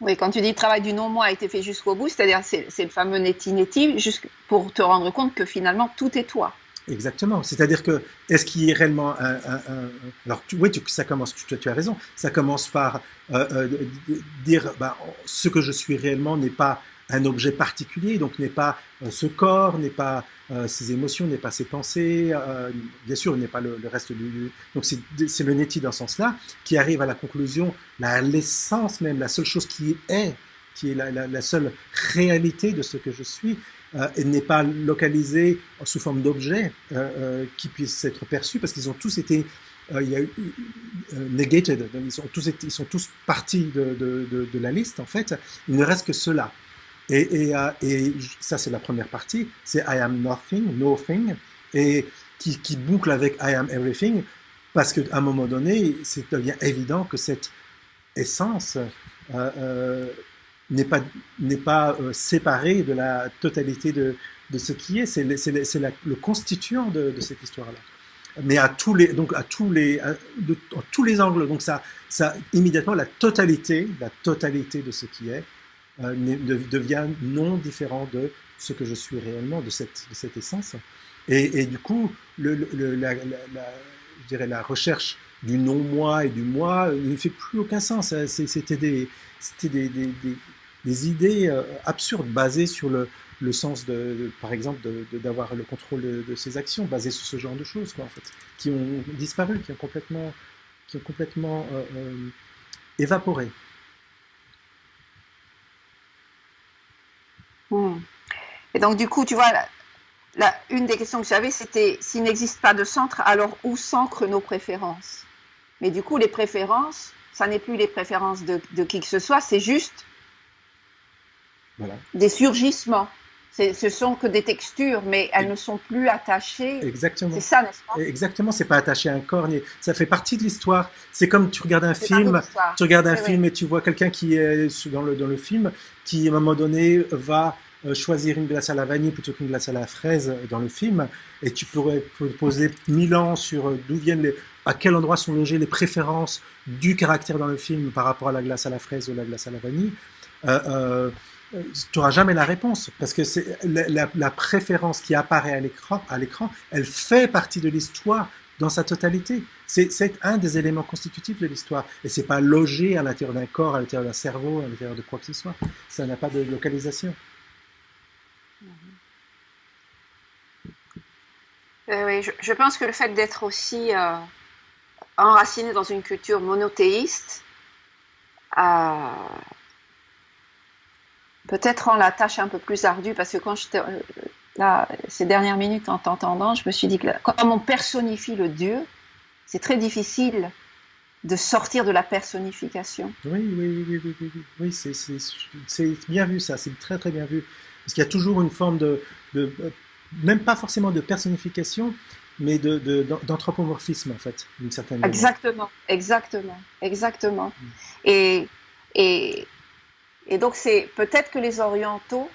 Oui, quand tu dis le travail du non-moi a été fait jusqu'au bout, c'est-à-dire c'est le fameux neti-neti, juste pour te rendre compte que finalement tout est toi. Exactement. C'est-à-dire que, est-ce qu'il y a réellement alors, oui, ça commence, tu as raison, ça commence par dire, bah, ce que je suis réellement n'est pas un objet particulier, donc n'est pas ce corps, n'est pas ses émotions, n'est pas ses pensées, bien sûr, n'est pas le reste du. Donc, c'est le neti dans ce sens-là, qui arrive à la conclusion, l'essence même, la seule chose qui est la seule réalité de ce que je suis, n'est pas localisé sous forme d'objets qui puissent être perçus, parce qu'ils ont tous été il y a eu, negated, ils sont tous partis de la liste, en fait. Il ne reste que cela. Et ça, c'est la première partie, c'est I am nothing, nothing, et qui boucle avec I am everything, parce qu'à un moment donné, c'est devient évident que cette essence n'est pas, séparée de la totalité de ce qui est. C'est le constituant de cette histoire-là. Mais à tous les angles. Donc ça immédiatement, la totalité de ce qui est devient non différent de ce que je suis réellement de cette essence. Et du coup, je dirais la recherche du non-moi et du moi ne fait plus aucun sens. C'était des idées absurdes basées sur le sens par exemple, d'avoir le contrôle de ses actions, basées sur ce genre de choses, quoi, en fait, qui ont disparu, qui ont complètement évaporé. Hmm. Et donc, du coup, tu vois, une des questions que j'avais, c'était s'il n'existe pas de centre, alors où s'ancrent nos préférences? Mais du coup, les préférences, ça n'est plus les préférences de qui que ce soit, c'est juste Voilà. des surgissements. Ce sont que des textures, mais elles Et- ne sont plus attachées. C'est Exactement. ça, n'est-ce pas? Exactement, c'est pas attaché à un corps, ça fait partie de l'histoire. C'est comme Ça fait partie de l'histoire. tu regardes un Oui, oui. film et tu vois quelqu'un qui est dans le film, qui à un moment donné va choisir une glace à la vanille plutôt qu'une glace à la fraise dans le film, et tu pourrais poser 1000 ans sur d'où viennent à quel endroit sont logées les préférences du caractère dans le film par rapport à la glace à la fraise ou la glace à la vanille. Euh, euh, tu n'auras jamais la réponse parce que c'est la préférence qui apparaît à l'écran, elle fait partie de l'histoire dans sa totalité. C'est un des éléments constitutifs de l'histoire et c'est pas logé à l'intérieur d'un corps, à l'intérieur d'un cerveau, à l'intérieur de quoi que ce soit. Ça n'a pas de localisation. Oui, je pense que le fait d'être aussi enraciné dans une culture monothéiste, peut-être rend la tâche un peu plus ardue parce que là, ces dernières minutes en t'entendant, je me suis dit que comme on personnifie le Dieu, c'est très difficile de sortir de la personnification. Oui, c'est bien vu ça, c'est très très bien vu. Parce qu'il y a toujours une forme même pas forcément de personnification, mais d'anthropomorphisme en fait, d'une certaine manière. Exactement, exactement, exactement. Et, et, et donc c'est peut-être que les orientaux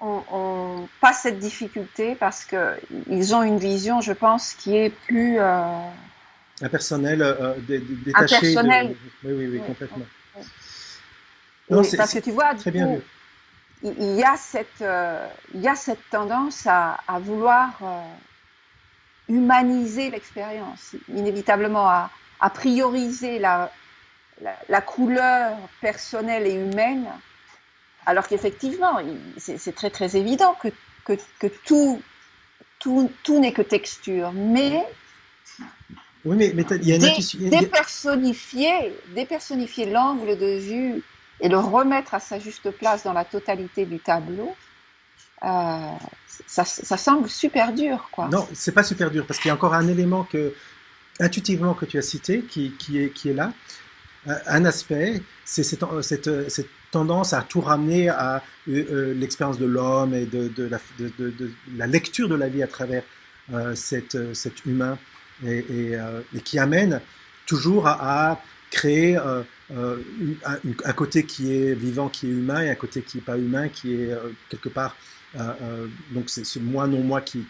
ont pas cette difficulté parce que ils ont une vision, je pense, qui est plus Impersonnel, détaché de. impersonnelle. Oui, Ouais, ouais, complètement. ouais. Non, Et parce que tu vois, du très bien vu. coup, il y a cette tendance à vouloir humaniser l'expérience, inévitablement à prioriser la couleur personnelle et humaine, alors qu'effectivement, c'est très très évident que tout n'est que texture, mais Oui, mais il y a une intuition. dépersonnifier l'angle de vue et le remettre à sa juste place dans la totalité du tableau, euh, ça semble super dur, quoi. Non, c'est pas super dur parce qu'il y a encore un élément intuitivement que tu as cité qui est là. Un aspect, c'est cette tendance à tout ramener à l'expérience de l'homme et de la lecture de la vie à travers cet humain et qui amène toujours à créer un côté qui est vivant, qui est humain, et un côté qui n'est pas humain, qui est quelque part. Donc c'est ce moi, non moi qui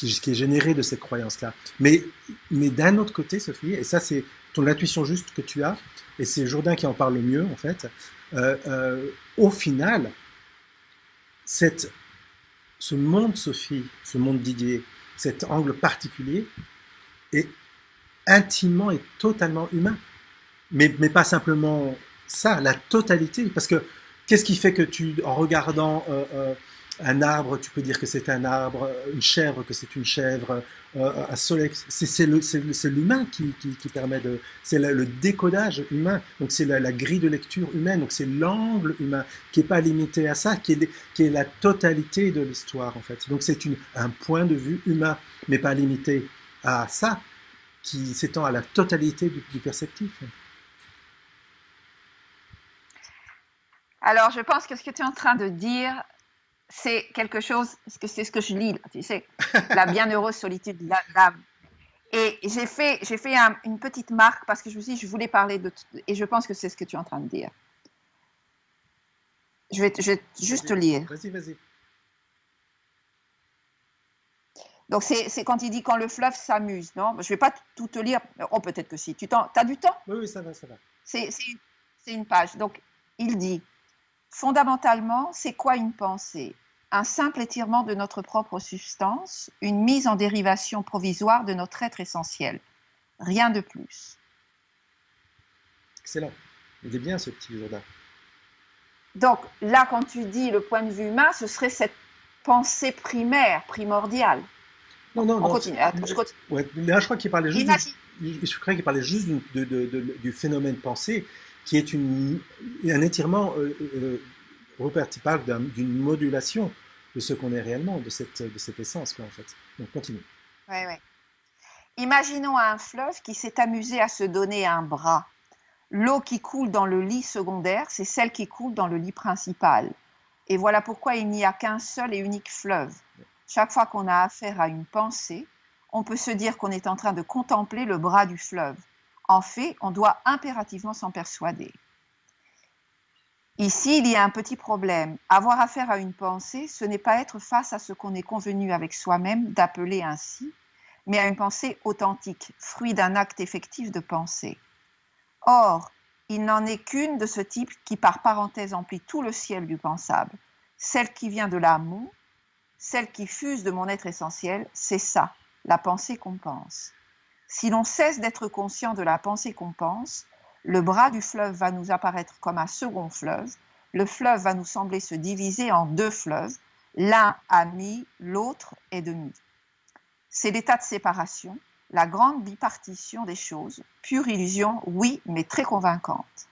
est généré de cette croyance-là. Mais d'un autre côté, Sophie, et ça c'est ton intuition juste que tu as, et c'est Jourdain qui en parle le mieux en fait, au final, ce monde Sophie, ce monde Didier, cet angle particulier est intimement et totalement humain. Mais pas simplement ça, la totalité. Parce que qu'est-ce qui fait que en regardant un arbre, tu peux dire que c'est un arbre, une chèvre, que c'est une chèvre, un soleil, c'est l'humain qui permet de. C'est le décodage humain, donc c'est la grille de lecture humaine, donc c'est l'angle humain qui n'est pas limité à ça, qui est la totalité de l'histoire en fait. Donc c'est un point de vue humain, mais pas limité à ça, qui s'étend à la totalité du perceptif. Alors, je pense que ce que tu es en train de dire, c'est quelque chose, parce que c'est ce que je lis, là, tu sais, la bienheureuse solitude de l'âme. Et j'ai fait une petite marque parce que je me suis dit, je voulais parler et je pense que c'est ce que tu es en train de dire. Je vais juste te lire. Vas-y. Donc, c'est quand il dit quand le fleuve s'amuse, non? Je ne vais pas tout te lire. Oh, peut-être que si. Tu as du temps? Oui, ça va, ça va. C'est une page. Donc, il dit, fondamentalement, c'est quoi une pensée? un simple étirement de notre propre substance, une mise en dérivation provisoire de notre être essentiel. Rien de plus. Excellent. Il est bien ce petit Jourdain. Donc là, quand tu dis le point de vue humain, ce serait cette pensée primaire, primordiale. Non, non, On non. continue. Ouais, là, je crois qu'il parlait juste, Imagine. je crois qu'il parlait juste du phénomène pensée, qui est un étirement. Rupert, il parle d'une modulation de ce qu'on est réellement, de cette essence, quoi, en fait. Donc, continue. Ouais, ouais. Imaginons un fleuve qui s'est amusé à se donner un bras. L'eau qui coule dans le lit secondaire, c'est celle qui coule dans le lit principal. Et voilà pourquoi il n'y a qu'un seul et unique fleuve. Chaque fois qu'on a affaire à une pensée, on peut se dire qu'on est en train de contempler le bras du fleuve. En fait, on doit impérativement s'en persuader. Ici, il y a un petit problème. Avoir affaire à une pensée, ce n'est pas être face à ce qu'on est convenu avec soi-même d'appeler ainsi, mais à une pensée authentique, fruit d'un acte effectif de pensée. Or, il n'en est qu'une de ce type qui, par parenthèse, emplit tout le ciel du pensable. Celle qui vient de l'amour, celle qui fuse de mon être essentiel, c'est ça, la pensée qu'on pense. Si l'on cesse d'être conscient de la pensée qu'on pense, le bras du fleuve va nous apparaître comme un second fleuve, le fleuve va nous sembler se diviser en deux fleuves, l'un à mi, l'autre est demi. C'est l'état de séparation, la grande bipartition des choses, pure illusion, oui, mais très convaincante.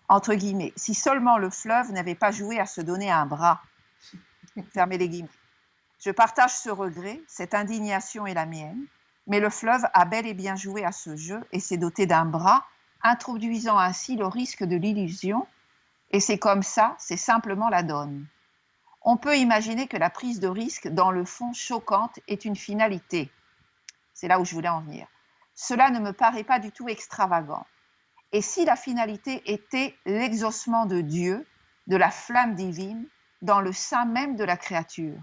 Entre guillemets, si seulement le fleuve n'avait pas joué à se donner un bras. Fermez les guillemets. Je partage ce regret, cette indignation est la mienne, mais le fleuve a bel et bien joué à ce jeu et s'est doté d'un bras, introduisant ainsi le risque de l'illusion, et c'est comme ça, c'est simplement la donne. On peut imaginer que la prise de risque, dans le fond choquante, est une finalité. C'est là où je voulais en venir. Cela ne me paraît pas du tout extravagant. Et si la finalité était l'exaucement de Dieu, de la flamme divine, dans le sein même de la créature?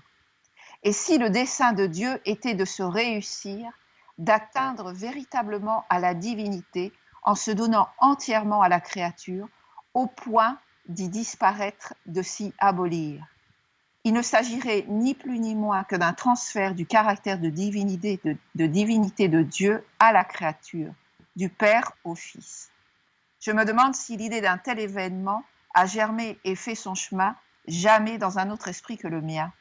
Et si le dessein de Dieu était de se réussir, d'atteindre véritablement à la divinité en se donnant entièrement à la créature, au point d'y disparaître, de s'y abolir? Il ne s'agirait ni plus ni moins que d'un transfert du caractère de divinité de Dieu à la créature, du Père au Fils. Je me demande si l'idée d'un tel événement a germé et fait son chemin jamais dans un autre esprit que le mien.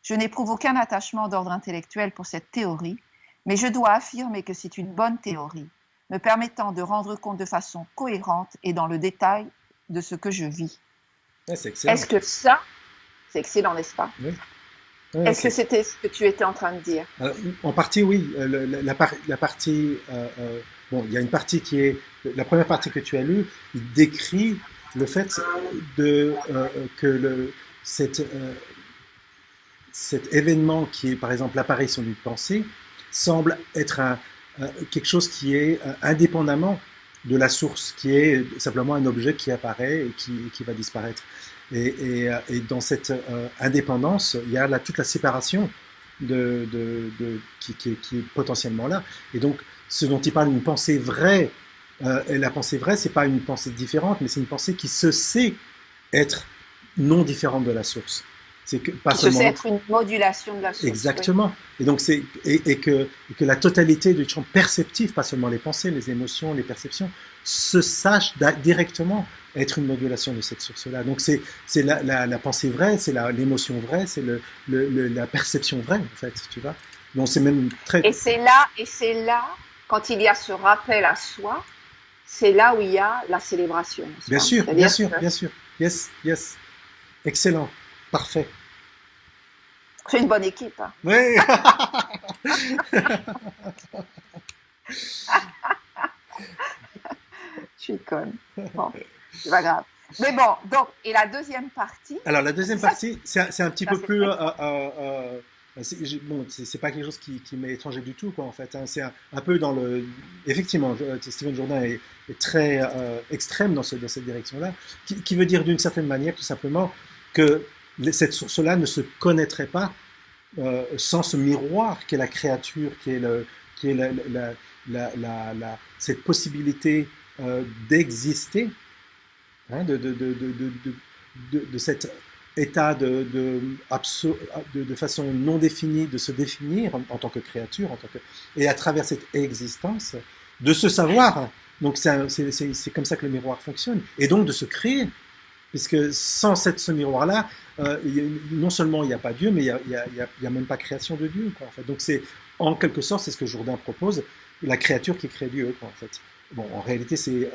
Je n'éprouve aucun attachement d'ordre intellectuel pour cette théorie, mais je dois affirmer que c'est une bonne théorie, me permettant de rendre compte de façon cohérente et dans le détail de ce que je vis. Ah, c'est excellent. Est-ce que ça, c'est excellent, n'est-ce pas? Oui. Ouais, Est-ce que c'était ce que tu étais en train de dire? Alors, en partie, oui. La partie, bon, il y a une partie qui est la première partie que tu as lue. Il décrit le fait que cet événement qui est, par exemple, l'apparition d'une pensée, semble être quelque chose qui est indépendamment de la source, qui est simplement un objet qui apparaît et qui va disparaître. Et dans cette indépendance, il y a toute la séparation qui est potentiellement là. Et donc, ce dont il parle, une pensée vraie, et la pensée vraie, c'est pas une pensée différente, mais c'est une pensée qui se sait être non différente de la source. C'est que pas seulement... se sait être une modulation de la source. Exactement. Oui. Et donc et que la totalité du champ perceptif, pas seulement les pensées, les émotions, les perceptions, se sache directement être une modulation de cette source-là. Donc c'est la pensée vraie, c'est l'émotion vraie, c'est la perception vraie en fait, tu vois. Donc c'est même très. Et c'est là, quand il y a ce rappel à soi, c'est là où il y a la célébration. Bien sûr, bien sûr, bien sûr. Yes, yes. Excellent. Parfait. C'est une bonne équipe. Hein. Oui. Je suis conne. Bon, c'est pas grave. Mais bon, donc, et la deuxième partie. Alors, la deuxième partie, c'est un petit peu plus. Bon, c'est pas quelque chose qui m'est étranger du tout, quoi, en fait. Hein. C'est un peu dans le. Effectivement, Stephen Jourdain est très extrême dans cette direction-là, qui veut dire d'une certaine manière, tout simplement, que cette source-là ne se connaîtrait pas sans ce miroir qu'est la créature, qui est cette possibilité d'exister, hein, de cette état de façon non définie, de se définir en tant que créature, et à travers cette existence, de se savoir. Donc c'est comme ça que le miroir fonctionne, et donc de se créer. Puisque sans ce miroir-là, non seulement il n'y a pas Dieu, mais il y a même pas création de Dieu, quoi, en fait. Donc c'est, en quelque sorte, c'est ce que Jourdain propose, la créature qui crée Dieu, quoi, en fait. Bon, en réalité, c'est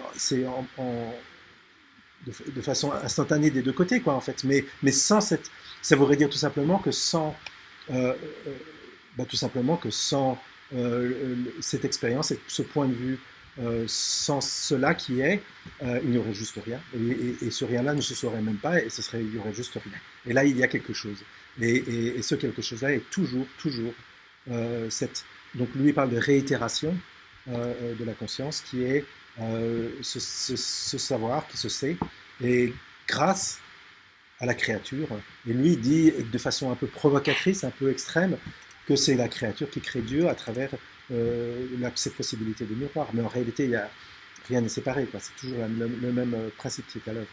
de façon instantanée des deux côtés, quoi, en fait. Mais sans ça voudrait dire tout simplement que euh, euh, tout simplement que sans cette expérience et ce point de vue, sans cela qui est, il n'y aurait juste rien. Et ce rien-là ne se saurait même pas, et il y aurait juste rien. Et là, il y a quelque chose. Et ce quelque chose-là est toujours cette. Donc lui, il parle de réitération de la conscience, qui est ce savoir qui se sait, et grâce à la créature. Et lui il dit de façon un peu provocatrice, un peu extrême, que c'est la créature qui crée Dieu à travers cette possibilité de miroir. Mais en réalité, rien n'est séparé, quoi. C'est toujours le même principe qui est à l'œuvre.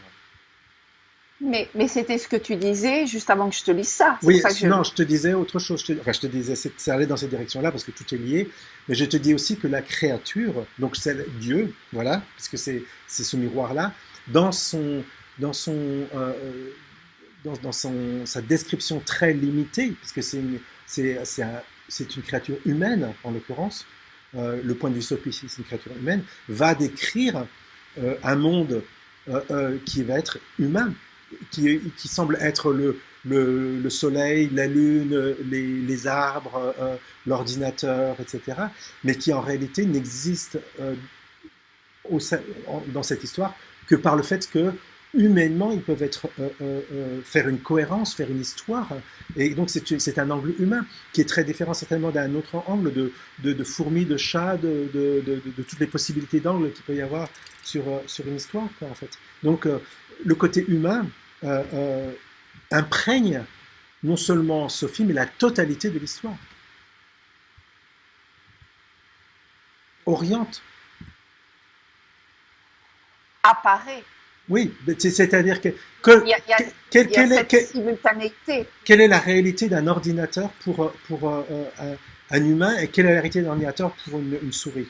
Mais c'était ce que tu disais juste avant que je te lise ça. C'est pour Oui, ça que je... non, je te disais autre chose. Je te disais, ça allait dans cette direction-là parce que tout est lié. Mais je te dis aussi que la créature, donc c'est Dieu, voilà, puisque c'est ce miroir-là, dans son, dans son, sa description très limitée, puisque c'est une créature humaine en l'occurrence. Le point de vue Sophie, c'est une créature humaine, va décrire un monde qui va être humain, qui semble être le soleil, la lune, les arbres, l'ordinateur, etc., mais qui en réalité n'existe dans cette histoire que par le fait que humainement ils peuvent faire une cohérence, faire une histoire, et donc c'est un angle humain qui est très différent certainement d'un autre angle de fourmis, de chats, de toutes les possibilités d'angles qu'il peut y avoir sur une histoire, quoi, en fait. Donc le côté humain imprègne non seulement Sophie, mais la totalité de l'histoire. Oriente. apparaît. Oui, c'est-à-dire Il y a, il y a, il y a cette simultanéité. quelle est la réalité d'un ordinateur pour un humain, et quelle est la réalité d'un ordinateur pour une souris?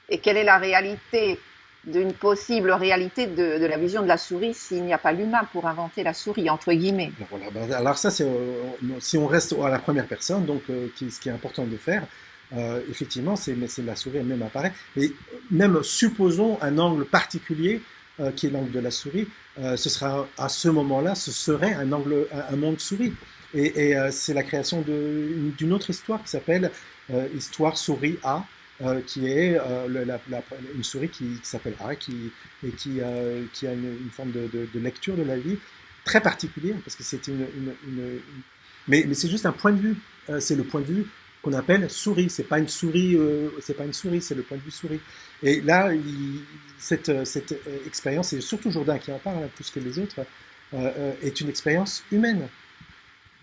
Et quelle est la réalité d'une possible réalité de la vision de la souris s'il n'y a pas l'humain pour inventer la souris, entre guillemets. Voilà, alors ça, si on reste à la première personne, donc ce qui est important de faire, effectivement, c'est la souris elle-même apparaît. Mais même supposons un angle particulier qui est l'angle de la souris, ce sera à ce moment-là, ce serait un monde souris. Et c'est la création d'une autre histoire qui s'appelle Histoire souris A, qui est une souris qui s'appelle A, et qui a une forme de lecture de la vie très particulière, parce que mais c'est juste un point de vue. C'est le point de vue qu'on appelle souris. C'est pas une souris, c'est le point de vue souris. Et là, cette expérience, et surtout Jourdain qui en parle plus que les autres, est une expérience humaine.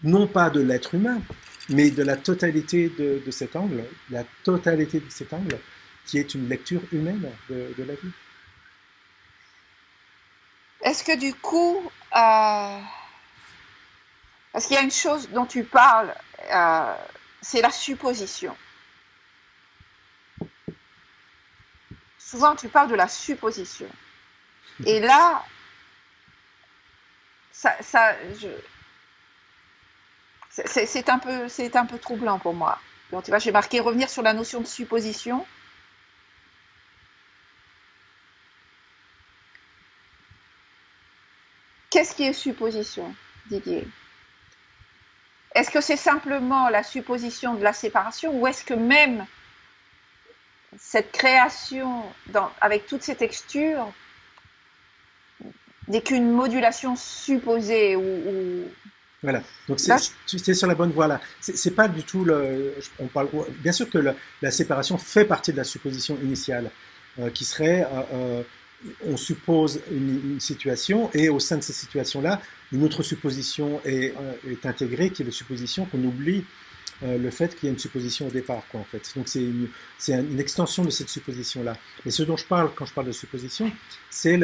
Non pas de l'être humain, mais de la totalité de cet angle, la totalité de cet angle, qui est une lecture humaine de la vie. Est-ce que du coup, parce qu'il y a une chose dont tu parles, c'est la supposition. Souvent, tu parles de la supposition. Et là, c'est un peu troublant pour moi. Donc, tu vois, j'ai marqué revenir sur la notion de supposition. Qu'est-ce qui est supposition, Didier? Est-ce que c'est simplement la supposition de la séparation, ou est-ce que même cette création avec toutes ces textures n'est qu'une modulation supposée Voilà, donc c'est sur la bonne voie là. C'est pas du tout on parle. Bien sûr que la séparation fait partie de la supposition initiale, qui serait on suppose une situation, et au sein de cette situation-là, une autre supposition est intégrée, qui est la supposition qu'on oublie le fait qu'il y a une supposition au départ, quoi, en fait. Donc une extension de cette supposition-là. Mais ce dont je parle quand je parle de supposition, c'est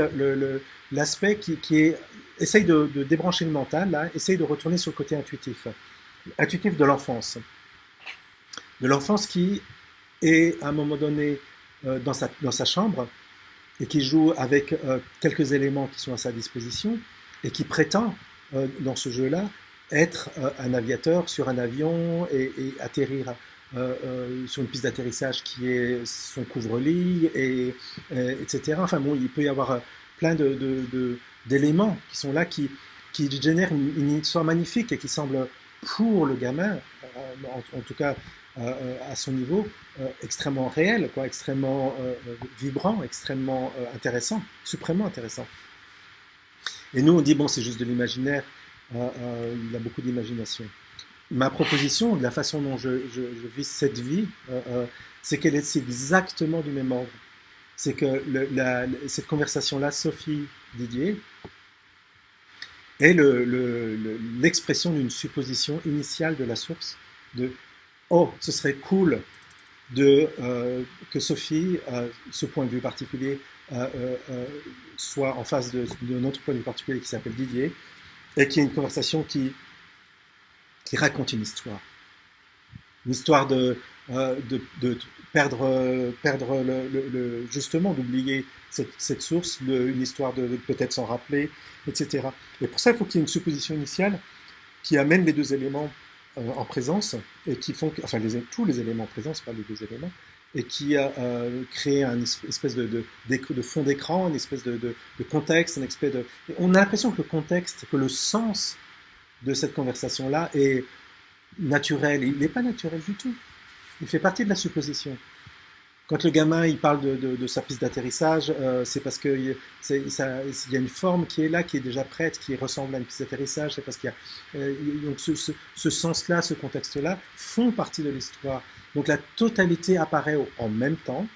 l'aspect qui est essaye de débrancher le mental, là, essaye de retourner sur le côté intuitif de l'enfance qui est à un moment donné dans sa chambre et qui joue avec quelques éléments qui sont à sa disposition et qui prétend, dans ce jeu-là, être un aviateur sur un avion et atterrir sur une piste d'atterrissage qui est son couvre-lit, etc. Enfin bon, il peut y avoir plein d'éléments qui sont là, qui génèrent une histoire magnifique et qui semble, pour le gamin, en tout cas à son niveau, extrêmement réel, quoi, extrêmement vibrant, extrêmement intéressant, suprêmement intéressant. Et nous, on dit, bon, c'est juste de l'imaginaire, il a beaucoup d'imagination. Ma proposition, de la façon dont je vis cette vie, c'est qu'elle est exactement du même ordre. C'est que cette conversation-là, Sophie Didier, est l'expression d'une supposition initiale de la source, de oh, ce serait cool que Sophie, ce point de vue particulier, soit en face de notre point de vue particulier qui s'appelle Didier, et qu'il y ait une conversation qui raconte une histoire de perdre justement, d'oublier cette source, une histoire de peut-être s'en rappeler, etc. Et pour ça, il faut qu'il y ait une supposition initiale qui amène les deux éléments en présence et qui font, enfin tous les éléments en présence, pas les deux éléments, et qui a créé une espèce de fond d'écran, une espèce de contexte, on a l'impression que le contexte, que le sens de cette conversation-là est naturel. Il n'est pas naturel du tout. Il fait partie de la supposition. Quand le gamin il parle de sa piste d'atterrissage, c'est parce qu'il y a une forme qui est là, qui est déjà prête, qui ressemble à une piste d'atterrissage. C'est parce qu'il y a donc ce sens-là, ce contexte-là font partie de l'histoire. Donc la totalité apparaît en même temps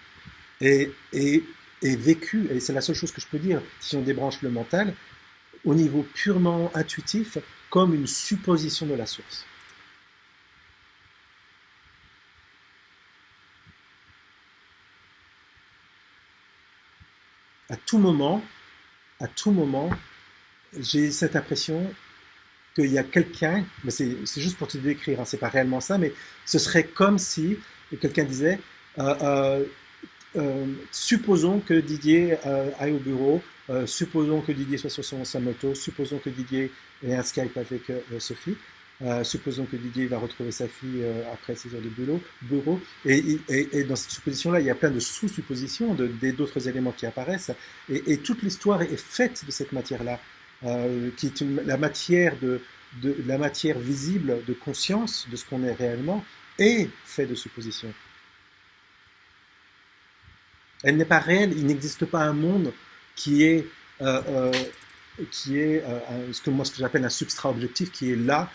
et est vécue. Et c'est la seule chose que je peux dire si on débranche le mental au niveau purement intuitif, comme une supposition de la source. À tout moment, j'ai cette impression qu'il y a quelqu'un, mais c'est juste pour te décrire, hein, c'est pas réellement ça, mais ce serait comme si quelqu'un disait, supposons que Didier aille au bureau, supposons que Didier soit sur sa moto, supposons que Didier ait un Skype avec Sophie, supposons que Didier va retrouver sa fille après ses heures de bureau et dans cette supposition-là, il y a plein de sous-suppositions, d'autres éléments qui apparaissent, et toute l'histoire est faite de cette matière-là, qui est la matière la matière visible de conscience de ce qu'on est réellement, est faite de suppositions. Elle n'est pas réelle, il n'existe pas un monde qui est ce que j'appelle un substrat objectif, qui est là,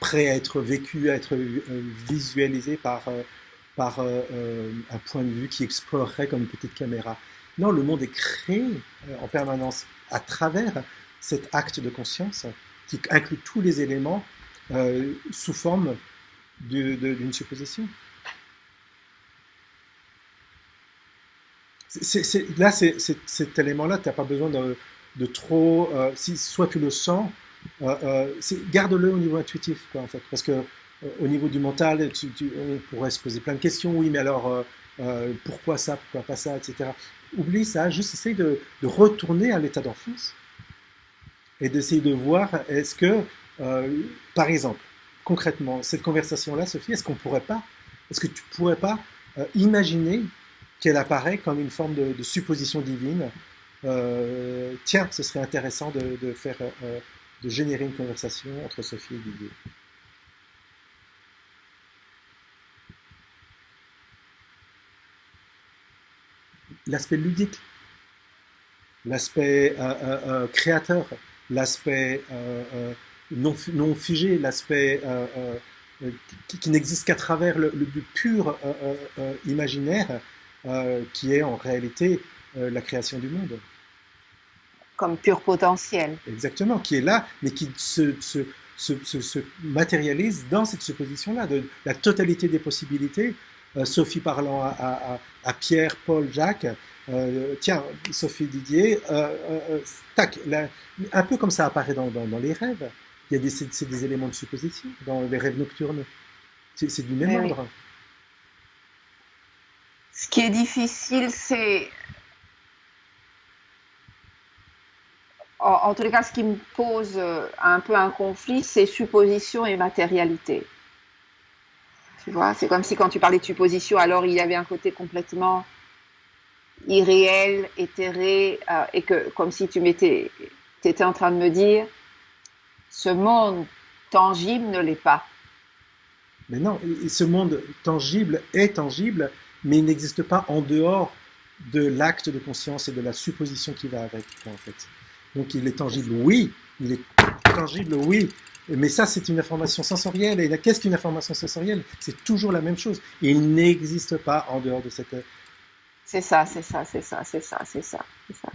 prêt à être vécu, à être visualisé par un point de vue qui explorerait comme une petite caméra. Non, le monde est créé en permanence à travers cet acte de conscience qui inclut tous les éléments sous forme d'une supposition. Là, cet élément-là, tu n'as pas besoin de trop. Si soit tu le sens, garde-le au niveau intuitif, quoi, en fait. Parce que au niveau du mental, on pourrait se poser plein de questions. Oui, mais alors, pourquoi ça, pourquoi pas ça, etc. Oublie ça, juste essaye de retourner à l'état d'enfance et d'essayer de voir, est-ce que, par exemple, concrètement, cette conversation-là, Sophie, est-ce que tu pourrais pas imaginer qu'elle apparaît comme une forme de supposition divine. Tiens, ce serait intéressant de générer une conversation entre Sophie et Didier. L'aspect ludique, l'aspect créateur, l'aspect non figé, l'aspect qui n'existe qu'à travers le pur imaginaire, qui est en réalité la création du monde. Comme pur potentiel. Exactement, qui est là, mais qui se matérialise dans cette supposition-là, de la totalité des possibilités. Sophie parlant à Pierre, Paul, Jacques, tiens, Sophie Didier, tac, là, un peu comme ça apparaît dans les rêves. Il y a c'est des éléments de supposition dans les rêves nocturnes. C'est du même Oui, oui. ordre. Ce qui est difficile, c'est, en tous les cas, ce qui me pose un peu un conflit, c'est supposition et matérialité. Tu vois, c'est comme si quand tu parlais de supposition, alors il y avait un côté complètement irréel, éthéré, et que comme si tu étais en train de me dire, ce monde tangible ne l'est pas. Mais non, ce monde tangible est tangible, mais il n'existe pas en dehors de l'acte de conscience et de la supposition qui va avec, en fait. Donc il est tangible, oui, il est tangible, oui, mais ça c'est une information sensorielle. Et qu'est-ce qu'une information sensorielle? C'est toujours la même chose. Il n'existe pas en dehors de cette... C'est ça, c'est ça, c'est ça, c'est ça, c'est ça, c'est ça.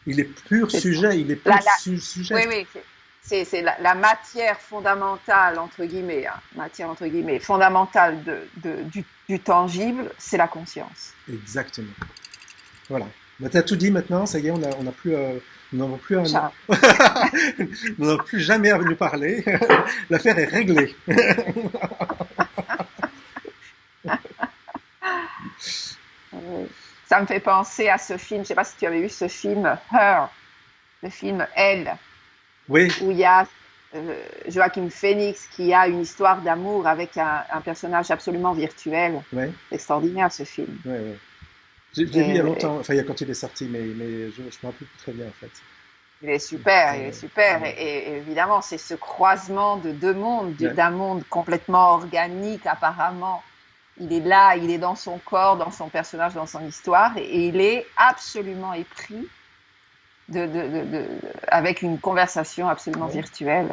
Il est pur C'est ça. sujet, il est La, pur la, sujet. oui, oui, c'est la matière fondamentale, entre guillemets, hein, matière entre guillemets, fondamentale du tangible, c'est la conscience. Exactement. Voilà. Bah, tu as tout dit maintenant, ça y est, on n'a plus, nous n'avons plus, Ciao. nous n'avons plus jamais à nous parler. L'affaire est réglée. Ça me fait penser à ce film, je ne sais pas si tu avais vu ce film, Her, le film Elle, Oui, où il y a Joaquin Phoenix qui a une histoire d'amour avec un personnage absolument virtuel. oui, C'est extraordinaire ce film. oui, oui. Je l'ai vu il y a Et longtemps, enfin il y a quand il est sorti, mais je me rappelle plus très bien en fait. il est super, il est super. Ouais, Et évidemment, c'est ce croisement de deux mondes, ouais, d'un monde complètement organique apparemment. Il est là, il est dans son corps, dans son personnage, dans son histoire, et il est absolument épris avec une conversation absolument ouais. virtuelle.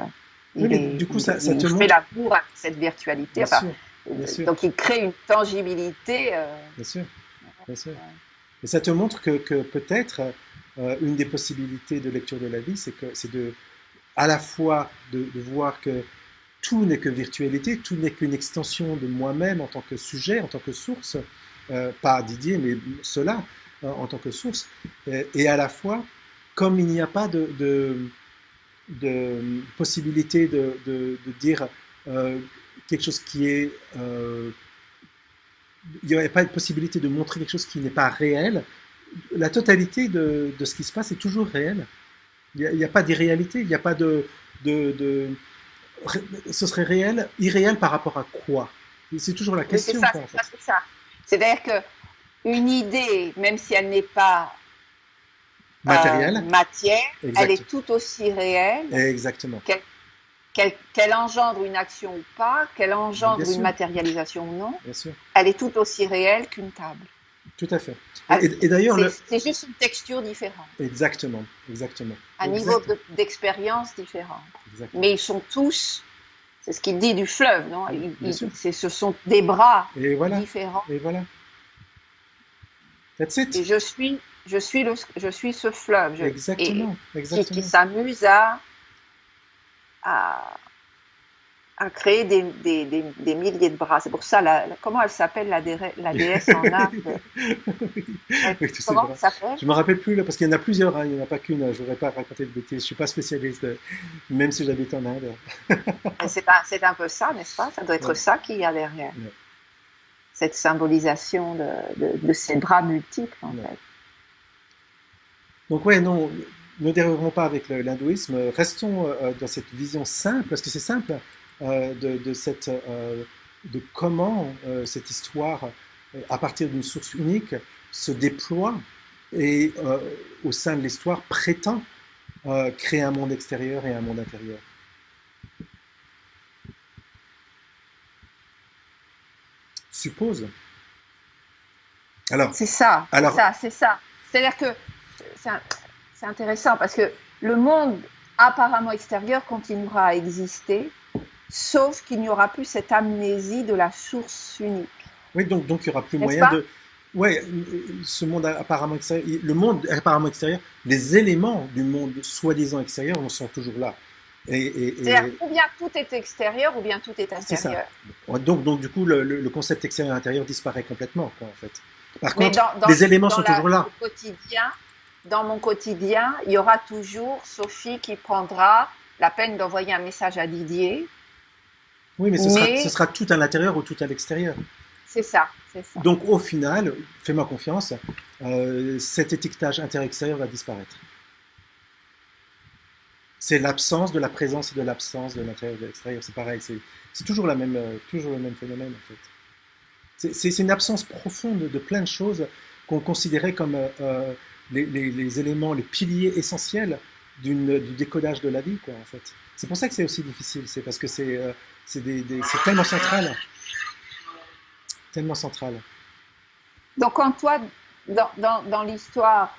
Oui, mais du coup ça te Il fait montre, l'amour avec cette virtualité. bien Enfin, sûr, bien sûr, donc il crée une tangibilité. bien sûr, bien sûr. Et ça te montre que peut-être une des possibilités de lecture de la vie, c'est de à la fois de voir que tout n'est que virtualité, tout n'est qu'une extension de moi-même en tant que sujet, en tant que source, pas Didier, mais cela en tant que source, et à la fois, comme il n'y a pas de possibilité de dire quelque chose qui est... il n'y aurait pas de possibilité de montrer quelque chose qui n'est pas réel. La totalité de ce qui se passe est toujours réel. Il n'y a pas d'irréalité, il n'y a pas de, ce serait réel, irréel par rapport à quoi? C'est toujours la Oui, c'est question, ça, quoi, en c'est ça, fait. c'est ça. C'est-à-dire qu'une idée, même si elle n'est pas Matériel, matière, elle exact, est tout aussi réelle exactement. qu'elle engendre une action ou pas, qu'elle Bien engendre une sûr, matérialisation ou non, bien sûr, elle est tout aussi réelle qu'une table. tout à fait. Ah, Et d'ailleurs, c'est juste une texture différente, exactement, exactement, un niveau exact, d'expérience différent. exactement. Mais ils sont tous, c'est ce qu'il dit du fleuve, non? Bien sûr. Ce sont des bras Et voilà, différents. et voilà. That's it. Et je suis ce fleuve et Exactement, qui exactement. s'amuse à, à créer des milliers de bras. C'est pour ça, comment elle s'appelle la déesse en Inde? Oui, tous ces Comment bras. elle s'appelle? Je me rappelle plus là, parce qu'il y en a plusieurs, hein, il n'y en a pas qu'une. Je voudrais pas raconter de bêtises. Je suis pas spécialiste, même si j'habite en Inde. C'est un peu ça, n'est-ce pas? Ça doit être Ouais, ça qu'il y a derrière. ouais, Cette symbolisation de ces bras multiples, en ouais. fait. Donc ouais, non, ne dérivons pas avec l'hindouisme. Restons dans cette vision simple, parce que c'est simple, de comment cette histoire, à partir d'une source unique, se déploie et au sein de l'histoire prétend créer un monde extérieur et un monde intérieur. Suppose. Alors, C'est ça, c'est alors, ça, c'est ça. C'est-à-dire que c'est c'est intéressant parce que le monde apparemment extérieur continuera à exister, sauf qu'il n'y aura plus cette amnésie de la source unique, oui, donc il y aura plus n'est-ce moyen pas? de. Ouais, ce monde apparemment extérieur, le monde apparemment extérieur, les éléments du monde soi-disant extérieur sont toujours là. C'est-à-dire, Et ou bien tout est extérieur, ou bien tout est c'est ça. intérieur. Donc, du coup, le concept extérieur-intérieur disparaît complètement, quoi, en fait. Par Mais contre, les éléments dans sont toujours là. le quotidien, dans mon quotidien, il y aura toujours Sophie qui prendra la peine d'envoyer un message à Didier, Oui, mais ce mais sera tout à l'intérieur ou tout à l'extérieur. c'est ça, c'est ça. Donc, au final, fais-moi confiance, cet étiquetage intérieur-extérieur va disparaître. C'est l'absence de la présence et de l'absence de l'intérieur et de l'extérieur. C'est pareil, c'est toujours le même phénomène, en fait. C'est une absence profonde de plein de choses qu'on considérait comme les éléments, les piliers essentiels du décodage de la vie, quoi, en fait. C'est pour ça que c'est aussi difficile, c'est parce que c'est tellement central, tellement central. Donc, quand toi, dans l'histoire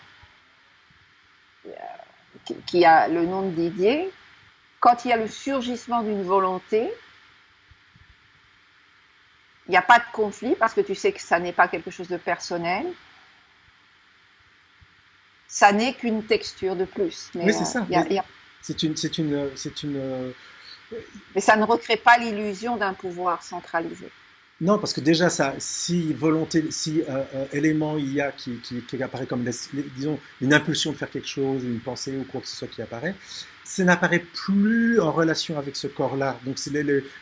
qui a le nom de Didier, quand il y a le surgissement d'une volonté, il n'y a pas de conflit parce que tu sais que ça n'est pas quelque chose de personnel. Ça n'est qu'une texture de plus. Oui, c'est ça. Mais Y a- mais ça ne recrée pas l'illusion d'un pouvoir centralisé. non, parce que déjà, ça, si volonté, si élément il y a qui apparaît comme, disons, une impulsion de faire quelque chose, une pensée ou quoi que ce soit qui apparaît, ça n'apparaît plus en relation avec ce corps-là. Donc,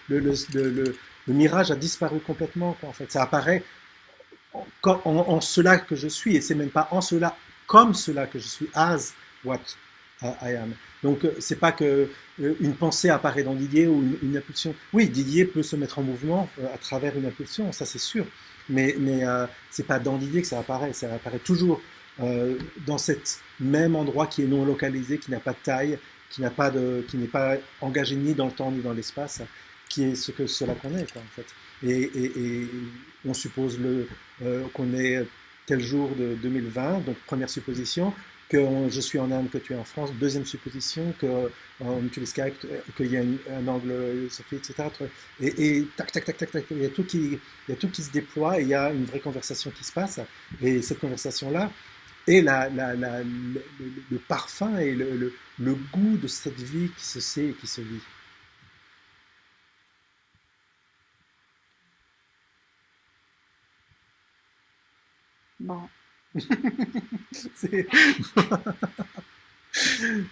le mirage a disparu complètement, quoi, en fait. Ça apparaît en cela que je suis, et c'est même pas en cela, comme cela que je suis, as what I am. Donc, c'est pas que une pensée apparaît dans Didier ou une impulsion. Oui, Didier peut se mettre en mouvement à travers une impulsion, ça c'est sûr. Mais c'est pas dans Didier que ça apparaît toujours dans cet même endroit qui est non localisé, qui n'a pas de taille, qui n'est pas engagé ni dans le temps ni dans l'espace, qui est cela qu'on est, quoi, en fait. Et on suppose qu'on est tel jour de 2020, donc première supposition, que je suis en Inde, que tu es en France, deuxième supposition, que on utilise Skype, qu'il y a un angle Sophie, etc. Et tac, tac, tac, tac, tac, il y a tout qui se déploie et il y a une vraie conversation qui se passe. Et cette conversation-là est le parfum et le goût de cette vie qui se sait et qui se vit. Bon. C'est-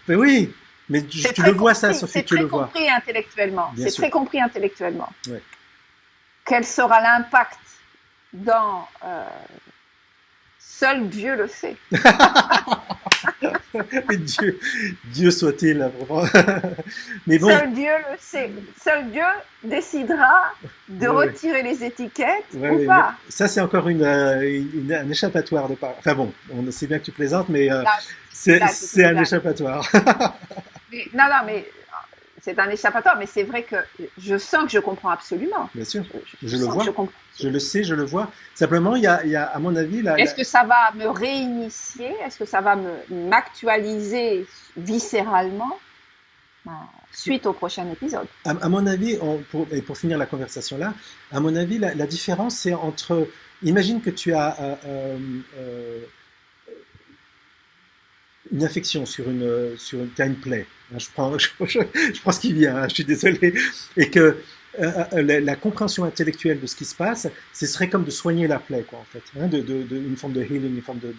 Mais oui, mais tu le vois ça, Sophie, C'est tu le très vois. compris intellectuellement. Bien C'est sûr. très compris intellectuellement. Ouais. Quel sera l'impact dans seul Dieu le sait. Dieu soit-il, vraiment. Mais bon, Seul Dieu le sait. Seul Dieu décidera de ouais, ouais. retirer les étiquettes Ouais, ou ouais, mais pas. ça c'est encore un échappatoire de part. Enfin bon, on sait bien que tu plaisantes, mais Là, là, c'est c'est une un blague. échappatoire. Non, non, mais c'est un échappatoire, mais c'est vrai que je sens que je comprends absolument. Bien sûr, Je je le sens que je vois, comprends je le absolument. sais, je le vois. Simplement, il y a à mon avis, Est-ce que ça va me réinitier? Est-ce que ça va m'actualiser viscéralement suite au prochain épisode? à mon avis, et pour finir la conversation là, à mon avis, la différence c'est entre, imagine que tu as une infection t'as une plaie. Hein, je prends ce qui vient, hein, je suis désolé, et que la compréhension intellectuelle de ce qui se passe, ce serait comme de soigner la plaie, quoi, en fait, hein, une forme de healing, une forme de,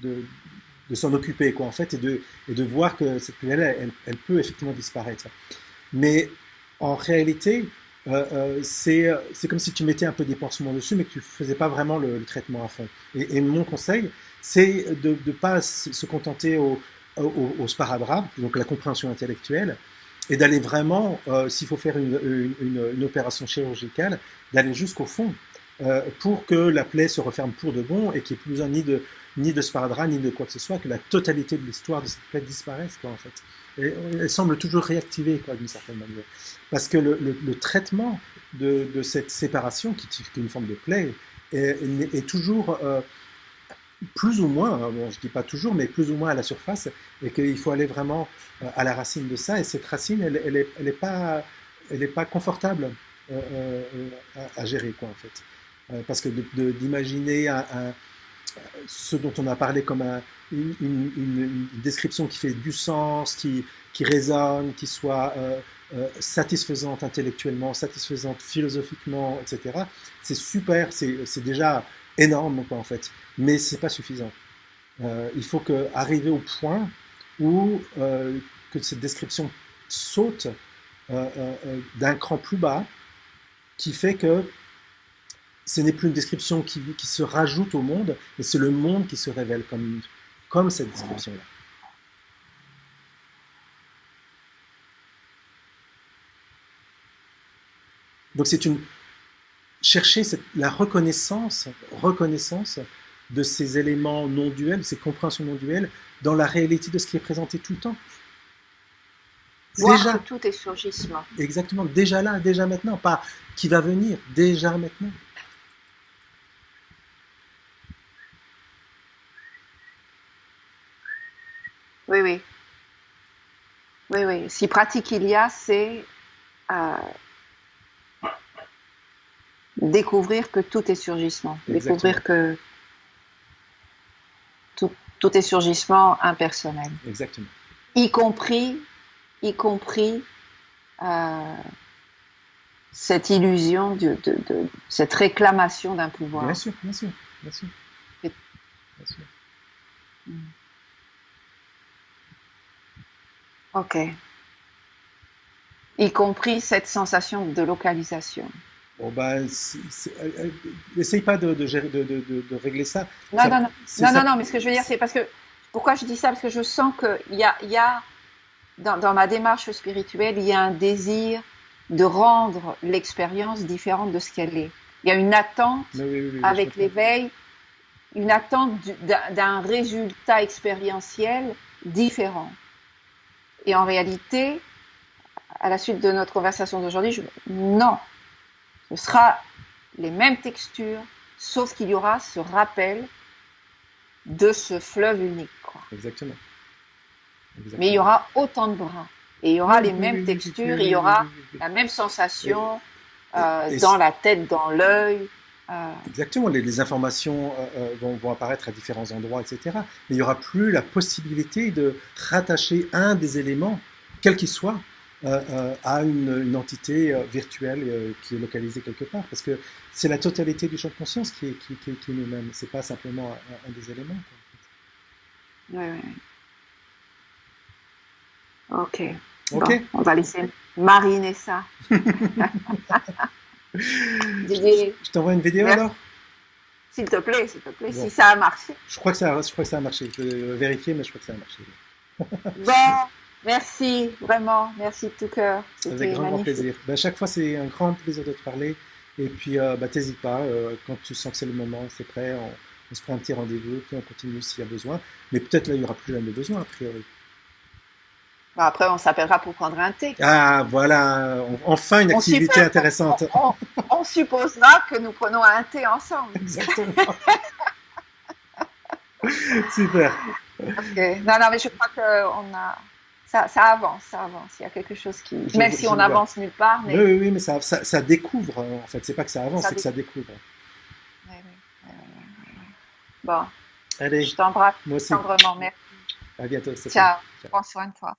de s'en occuper, quoi, en fait, et de voir que cette plaie-là, elle peut effectivement disparaître. Mais en réalité, c'est comme si tu mettais un peu des pansements dessus, mais que tu ne faisais pas vraiment le traitement à fond. Et mon conseil, c'est de ne pas se contenter au sparadrap, donc la compréhension intellectuelle, et d'aller vraiment, s'il faut faire une opération chirurgicale, d'aller jusqu'au fond pour que la plaie se referme pour de bon et qu'il n'y ait plus besoin ni de sparadrap, ni de quoi que ce soit, que la totalité de l'histoire de cette plaie disparaisse, quoi, en fait. Et elle semble toujours réactivée, quoi, d'une certaine manière. Parce que le traitement de cette séparation, qui est une forme de plaie, est toujours plus ou moins, hein, bon, je ne dis pas toujours, mais plus ou moins à la surface, et qu'il faut aller vraiment à la racine de ça. Et cette racine, elle est pas confortable à gérer, quoi, en fait. Parce que d'imaginer ce dont on a parlé comme une description qui fait du sens, qui résonne, qui soit satisfaisante intellectuellement, satisfaisante philosophiquement, etc. C'est super, c'est déjà énorme quoi, en fait, mais c'est pas suffisant. Il faut arriver au point où que cette description saute d'un cran plus bas, qui fait que ce n'est plus une description qui se rajoute au monde, mais c'est le monde qui se révèle comme cette description-là. Donc c'est chercher la reconnaissance de ces éléments non duels, ces compréhensions non duelles, dans la réalité de ce qui est présenté tout le temps. Voir déjà, que tout est surgissement. Exactement, déjà là, déjà maintenant, pas qui va venir, déjà maintenant. Oui, oui. Oui, oui. Si pratique il y a, c'est découvrir que tout est surgissement. Exactement. Découvrir que tout est surgissement impersonnel. Exactement. Y compris cette illusion de cette réclamation d'un pouvoir. Bien sûr, bien sûr, bien sûr. Bien sûr. Ok. Y compris cette sensation de localisation. Bon, ben, essaye pas de régler ça. Non, ça, non, non. Non, mais ce que je veux dire, c'est parce que, pourquoi je dis ça? Parce que je sens qu'il y a dans ma démarche spirituelle, il y a un désir de rendre l'expérience différente de ce qu'elle est. Il y a une attente avec l'éveil, une attente d'un résultat expérientiel différent. Et en réalité, à la suite de notre conversation d'aujourd'hui, non. Ce sera les mêmes textures, sauf qu'il y aura ce rappel de ce fleuve unique. Quoi. Exactement. Mais il y aura autant de brins. Et il y aura les mêmes textures, il y aura la même sensation dans la tête, dans l'œil. Exactement, les informations vont apparaître à différents endroits, etc. Mais il n'y aura plus la possibilité de rattacher un des éléments, quel qu'il soit, à une entité virtuelle qui est localisée quelque part. Parce que c'est la totalité du champ de conscience qui est nous-mêmes. Ce n'est pas simplement un des éléments. Quoi, en fait. Oui. Ok. Bon, on va laisser mariner ça. Je t'envoie une vidéo alors? S'il te plaît, bon. Si ça a marché. Je crois que ça a marché. Je vais vérifier, mais je crois que ça a marché. Bon, merci, vraiment, merci de tout cœur. Avec grand plaisir. Ben, chaque fois, c'est un grand plaisir de te parler. Et puis, t'hésites pas, quand tu sens que c'est le moment, c'est prêt, on se prend un petit rendez-vous, puis on continue s'il y a besoin. Mais peut-être là, il n'y aura plus jamais besoin, a priori. Après, on s'appellera pour prendre un thé. Ah, voilà, enfin une activité intéressante. On supposera que nous prenons un thé ensemble. Exactement. Super. Okay. Non, mais je crois que ça avance. Il y a quelque chose qui... Même si on avance nulle part. Mais... Oui, mais ça découvre, en fait. C'est pas que ça avance, c'est que ça découvre. Oui. Bon. Allez. Je t'embrasse moi aussi. tendrement. Merci. À bientôt. Ciao. Prends soin de toi.